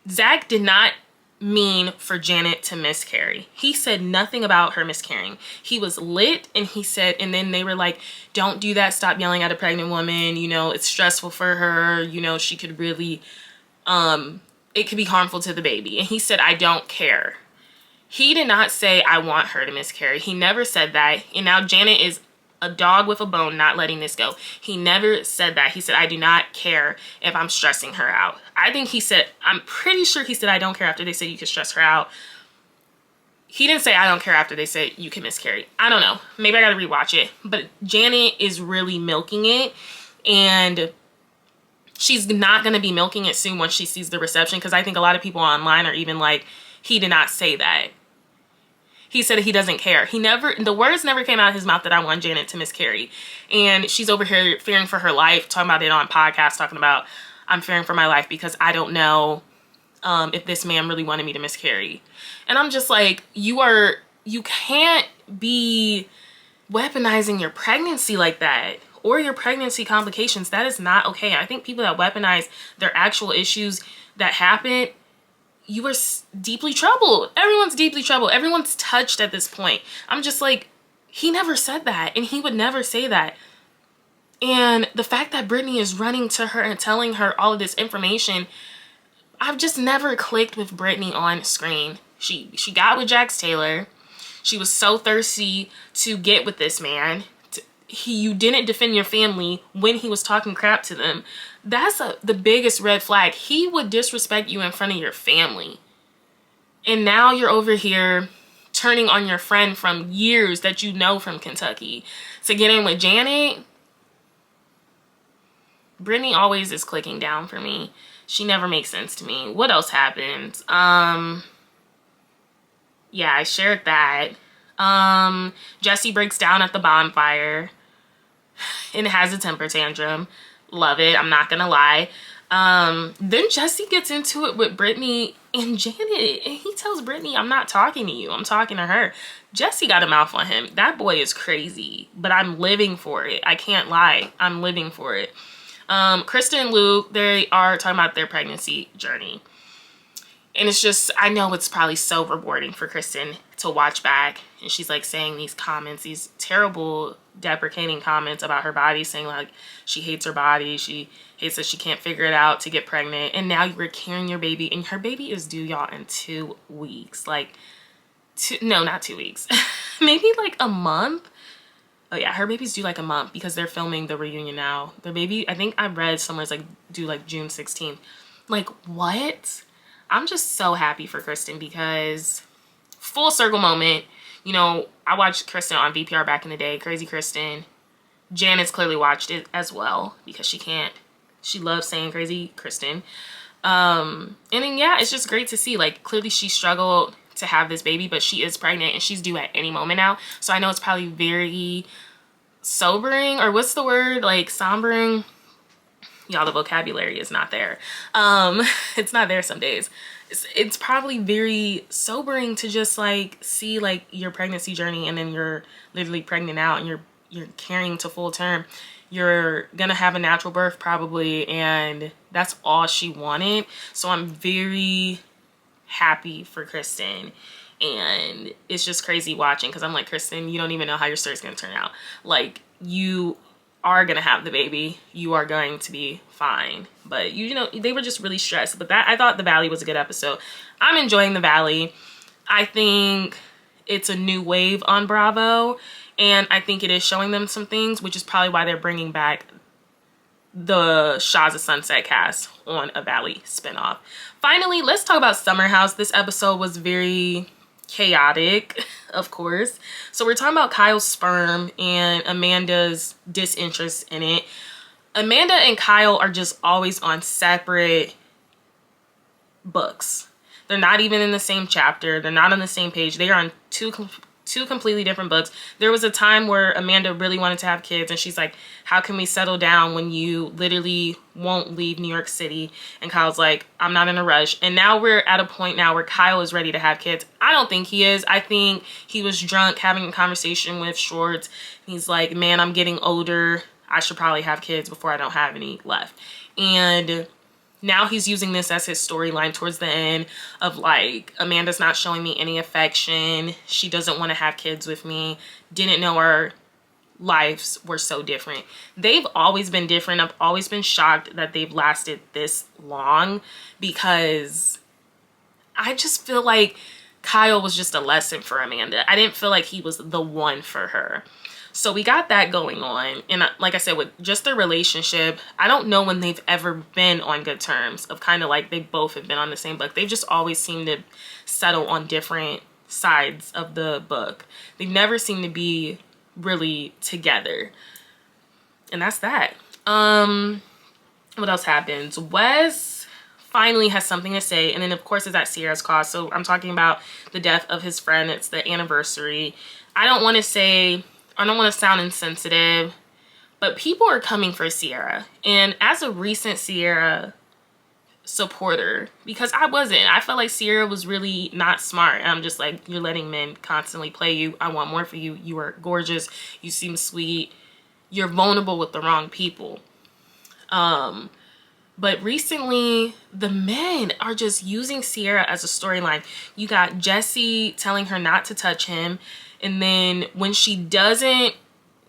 Zach did not mean for Janet to miscarry. He said nothing about her miscarrying. He was lit and he said, and then they were like, don't do that. Stop yelling at a pregnant woman. You know, it's stressful for her. You know, she could really, it could be harmful to the baby. And he said, I don't care. He did not say, I want her to miscarry. He never said that. And now Janet is a dog with a bone not letting this go. He never said that. He said, I do not care if I'm stressing her out. I think he said, I'm pretty sure he said, I don't care after they said you can stress her out. he didn't say I don't care after they said you can miscarry. I don't know. Maybe I gotta rewatch it. But Janet is really milking it. And she's not gonna be milking it soon once she sees the reception. Because I think a lot of people online are even like, he did not say that. He said he doesn't care. The words never came out of his mouth that I want Janet to miscarry. And she's over here fearing for her life, talking about it on podcasts, talking about, I'm fearing for my life because I don't know if this man really wanted me to miscarry. And I'm just like, you can't be weaponizing your pregnancy like that, or your pregnancy complications. That is not okay. I think people that weaponize their actual issues that happen, you are deeply troubled. Everyone's deeply troubled. Everyone's touched at this point. I'm just like, he never said that, and he would never say that. And the fact that Brittany is running to her and telling her all of this information, I've just never clicked with Brittany on screen. She got with Jax Taylor. She was so thirsty to get with this man. You didn't defend your family when he was talking crap to them. That's the biggest red flag. He would disrespect you in front of your family. And now you're over here turning on your friend from years that you know from Kentucky to get in with Janet. Brittany always is clicking down for me. She never makes sense to me. What else happened? Yeah, I shared that. Jesse breaks down at the bonfire and has a temper tantrum. Love it. I'm not gonna lie. Then Jesse gets into it with Brittany and Janet, and he tells Brittany, I'm not talking to you, I'm talking to her. Jesse got a mouth on him. That boy is crazy, but I'm living for it. I can't lie. I'm living for it. Kristen and Luke, they are talking about their pregnancy journey. And it's just, I know it's probably so rewarding for Kristen to watch back. And she's like saying these comments, these terrible deprecating comments about her body, saying like she hates her body. She hates that she can't figure it out to get pregnant. And now you're carrying your baby, and her baby is due, y'all, in 2 weeks. Like, no, not 2 weeks. Maybe like a month. Oh yeah, her baby's due like a month because they're filming the reunion now. Their baby, I think I read somewhere's like due like June 16th. Like, what? I'm just so happy for Kristen because full circle moment. You know, I watched Kristen on VPR back in the day. Crazy Kristen. Janet's clearly watched it as well because she loves saying Crazy Kristen. And then yeah, it's just great to see, like, clearly she struggled to have this baby, but she is pregnant and she's due at any moment now. So I know it's probably very sobering, or what's the word, like sombering. Y'all, the vocabulary is not there. It's not there some days. It's probably very sobering to just like see like your pregnancy journey, and then you're literally pregnant out and you're carrying to full term. You're gonna have a natural birth probably, and that's all she wanted. So I'm very happy for Kristen, and it's just crazy watching because I'm like, Kristen, you don't even know how your story's gonna turn out. Like, you are gonna have the baby, you are going to be fine. But you know, they were just really stressed. But I thought the Valley was a good episode. I'm enjoying the Valley. I think it's a new wave on Bravo, and I think it is showing them some things, which is probably why they're bringing back the Shahs of Sunset cast on a Valley spinoff. Finally, let's talk about Summer House. This episode was very chaotic, of course. So we're talking about Kyle's sperm and Amanda's disinterest in it. Amanda and Kyle are just always on separate books. They're not even in the same chapter. They're not on the same page. They are on two completely different books. There was a time where Amanda really wanted to have kids, and she's like, how can we settle down when you literally won't leave New York City? And Kyle's like, I'm not in a rush. And now we're at a point now where Kyle is ready to have kids. I don't think he is. I think he was drunk having a conversation with Schwartz. He's like, man, I'm getting older. I should probably have kids before I don't have any left. And now he's using this as his storyline towards the end of like, Amanda's not showing me any affection. She doesn't want to have kids with me. Didn't know our lives were so different. They've always been different. I've always been shocked that they've lasted this long, because I just feel like Kyle was just a lesson for Amanda. I didn't feel like he was the one for her. So we got that going on. And like I said, with just their relationship, I don't know when they've ever been on good terms, of kind of like they both have been on the same book. They've just always seemed to settle on different sides of the book. They never seem to be really together. And that's that. What else happens? Wes finally has something to say, and then of course it's at Sierra's cost. So I'm talking about the death of his friend. It's the anniversary. I don't want to sound insensitive, but people are coming for Sierra. And as a recent Sierra supporter, because I felt like Sierra was really not smart. I'm just like, you're letting men constantly play you. I want more for you. You are gorgeous. You seem sweet. You're vulnerable with the wrong people. But recently the men are just using Sierra as a storyline. You got Jesse telling her not to touch him. And then when she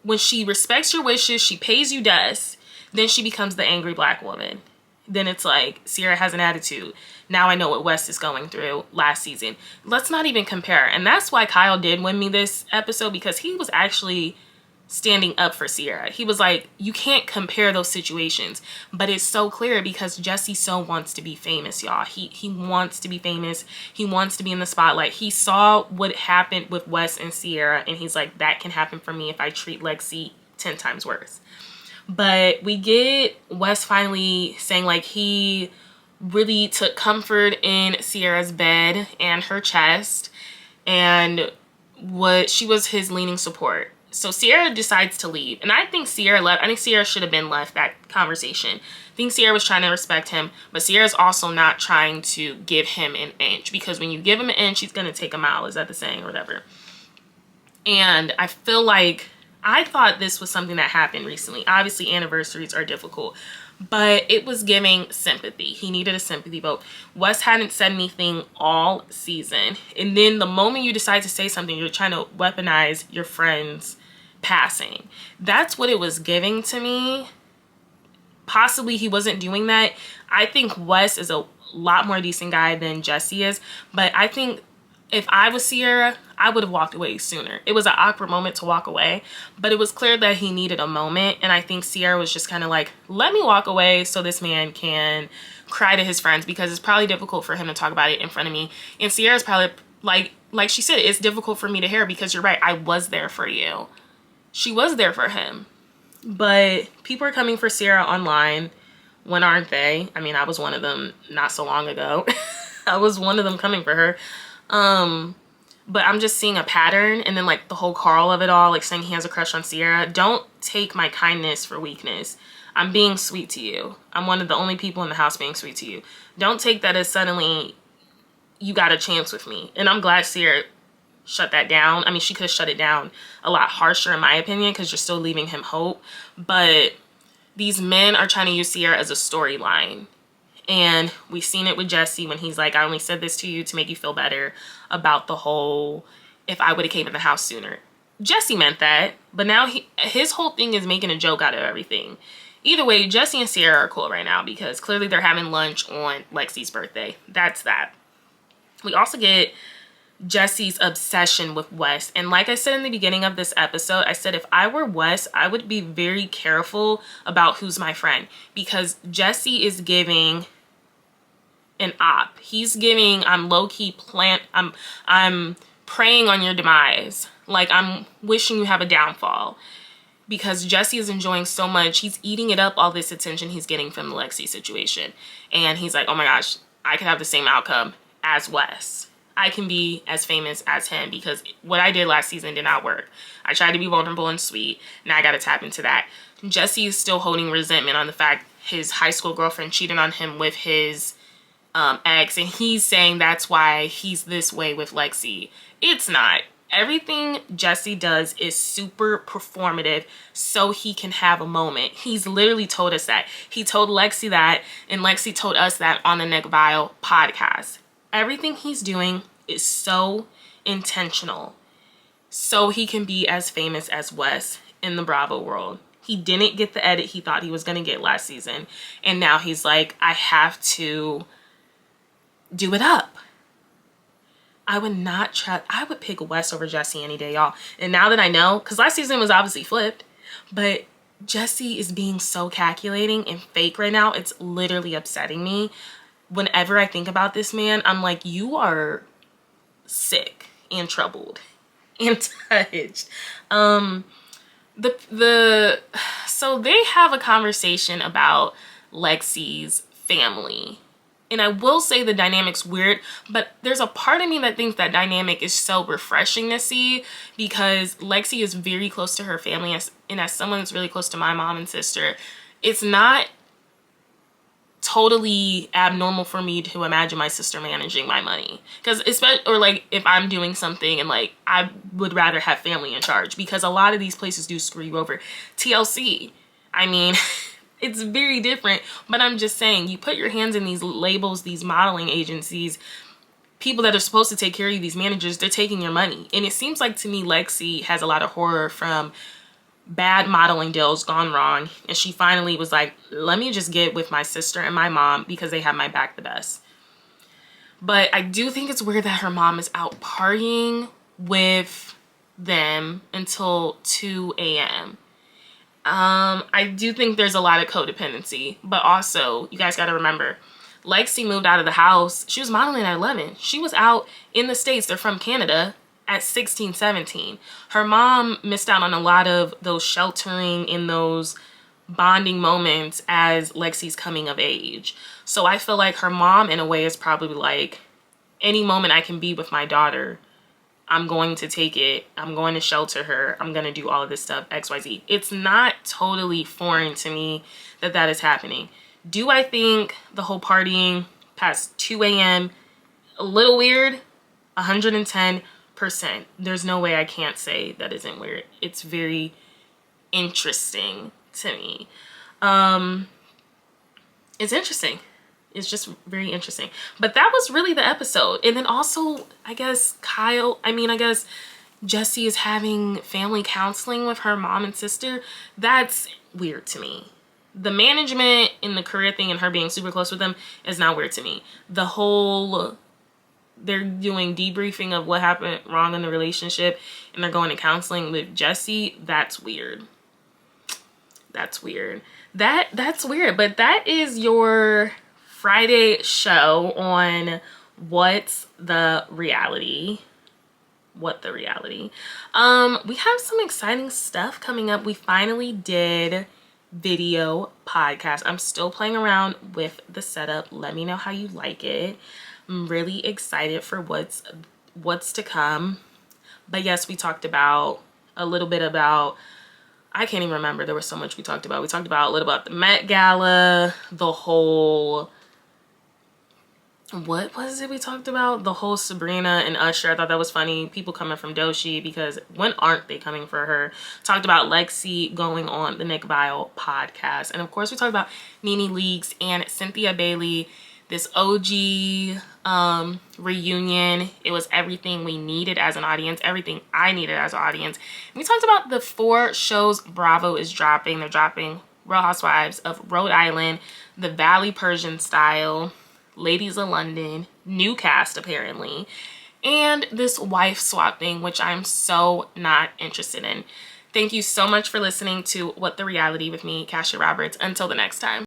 respects your wishes, she pays you dust, then she becomes the angry black woman. Then it's like, Sierra has an attitude. Now I know what Wes is going through last season. Let's not even compare. And that's why Kyle did win me this episode, because he was actually standing up for Sierra. He was like, you can't compare those situations. But it's so clear because Jesse so wants to be famous, y'all. He wants to be famous. He wants to be in the spotlight. He saw what happened with Wes and Sierra, and he's like, that can happen for me if I treat Lexi 10 times worse. But we get Wes finally saying like he really took comfort in Sierra's bed and her chest, and she was his leaning support. So Sierra decides to leave, and I think Sierra left. I think Sierra should have been left that conversation. I think Sierra was trying to respect him, but Sierra's also not trying to give him an inch, because when you give him an inch, he's gonna take a mile. Is that the saying or whatever? And I feel like, I thought this was something that happened recently. Obviously, anniversaries are difficult, but it was giving sympathy. He needed a sympathy vote. Wes hadn't said anything all season, and then the moment you decide to say something, you're trying to weaponize your friend's passing. That's what it was giving to me. Possibly he wasn't doing that. I think Wes is a lot more decent guy than Jesse is, but I think if I was Sierra, I would have walked away sooner. It was an awkward moment to walk away, but it was clear that he needed a moment, and I think Sierra was just kind of like, let me walk away so this man can cry to his friends, because it's probably difficult for him to talk about it in front of me. And Sierra's probably like she said, it's difficult for me to hear, because you're right, I was there for you. She was there for him. But people are coming for Sierra online. When aren't they? I mean, I was one of them not so long ago. I was one of them coming for her. But I'm just seeing a pattern, and then like the whole Carl of it all, like saying he has a crush on Sierra. Don't take my kindness for weakness. I'm being sweet to you. I'm one of the only people in the house being sweet to you. Don't take that as suddenly you got a chance with me. And I'm glad Sierra shut that down. I mean, she could have shut it down a lot harsher in my opinion, because you're still leaving him hope. But these men are trying to use Sierra as a storyline. And we've seen it with Jesse when he's like, I only said this to you to make you feel better about the whole, if I would have came in the house sooner. Jesse meant that, but now his whole thing is making a joke out of everything. Either way, Jesse and Sierra are cool right now, because clearly they're having lunch on Lexi's birthday. That's that. We also get Jesse's obsession with Wes. And like I said in the beginning of this episode, I said if I were Wes, I would be very careful about who's my friend, because Jesse is giving an op. He's giving, I'm low-key I'm preying on your demise. Like, I'm wishing you have a downfall, because Jesse is enjoying so much. He's eating it up, all this attention he's getting from the Lexi situation. And he's like, oh my gosh, I could have the same outcome as Wes. I can be as famous as him, because what I did last season did not work. I tried to be vulnerable and sweet. Now I got to tap into that. Jesse is still holding resentment on the fact his high school girlfriend cheated on him with his ex, and he's saying that's why he's this way with Lexi. It's not. Everything Jesse does is super performative so he can have a moment. He's literally told us that. He told Lexi that, and Lexi told us that on the Nick Vile podcast. Everything he's doing is so intentional so he can be as famous as Wes in the Bravo world. He didn't get the edit he thought he was going to get last season, and now he's like, I have to do it up. I would not try. I would pick Wes over Jesse any day, y'all. And now that I know, because last season was obviously flipped, but Jesse is being so calculating and fake right now. It's literally upsetting me. Whenever I think about this man, I'm like, you are sick and troubled and touched. So they have a conversation about Lexi's family. And I will say the dynamic's weird, but there's a part of me that thinks that dynamic is so refreshing to see, because Lexi is very close to her family, and as someone that's really close to my mom and sister, it's not totally abnormal for me to imagine my sister managing my money. Because or like if I'm doing something and like I would rather have family in charge, because a lot of these places do screw you over. TLC, I mean, it's very different, but I'm just saying, you put your hands in these labels, these modeling agencies, people that are supposed to take care of you, these managers, they're taking your money. And it seems like to me Lexi has a lot of horror from bad modeling deals gone wrong, and she finally was like, let me just get with my sister and my mom because they have my back the best. But I do think it's weird that her mom is out partying with them until 2 a.m. I do think there's a lot of codependency, but also you guys got to remember, Lexi moved out of the house. She was modeling at 11. She was out in the States. They're from Canada at 16, 17. Her mom missed out on a lot of those sheltering in those bonding moments as Lexi's coming of age. So I feel like her mom in a way is probably like, any moment I can be with my daughter, I'm going to take it. I'm going to shelter her. I'm going to do all of this stuff, XYZ. It's not totally foreign to me that that is happening. Do I think the whole partying past 2 a.m. a little weird? 110%. There's no way I can't say that isn't weird. It's very interesting to me. It's interesting. It's just very interesting. But that was really the episode. And then also, I guess Jessie is having family counseling with her mom and sister. That's weird to me. The management and the career thing and her being super close with them is not weird to me. The whole, they're doing debriefing of what happened wrong in the relationship and they're going to counseling with Jessie, that's weird. That's weird. That's weird. But that is your Friday show on What's the Reality. What the Reality. We have some exciting stuff coming up. We finally did video podcast. I'm still playing around with the setup. Let me know how you like it. I'm really excited for what's to come. But yes, we talked about a little bit about, I can't even remember. There was so much we talked about. We talked about a little about the Met Gala, the whole, what was it we talked about? The whole Sabrina and Usher. I thought that was funny. People coming from Doshi, because when aren't they coming for her? Talked about Lexi going on the Nick Viall podcast. And of course we talked about Nene Leakes and Cynthia Bailey. This OG reunion. It was everything we needed as an audience, everything I needed as an audience. And we talked about the 4 shows Bravo is dropping. They're dropping Real Housewives of Rhode Island, The Valley Persian Style, Ladies of London, new cast apparently, and this wife swap thing, which I'm so not interested in. Thank you so much for listening to What the Reality with me, Kasha Roberts. Until the next time.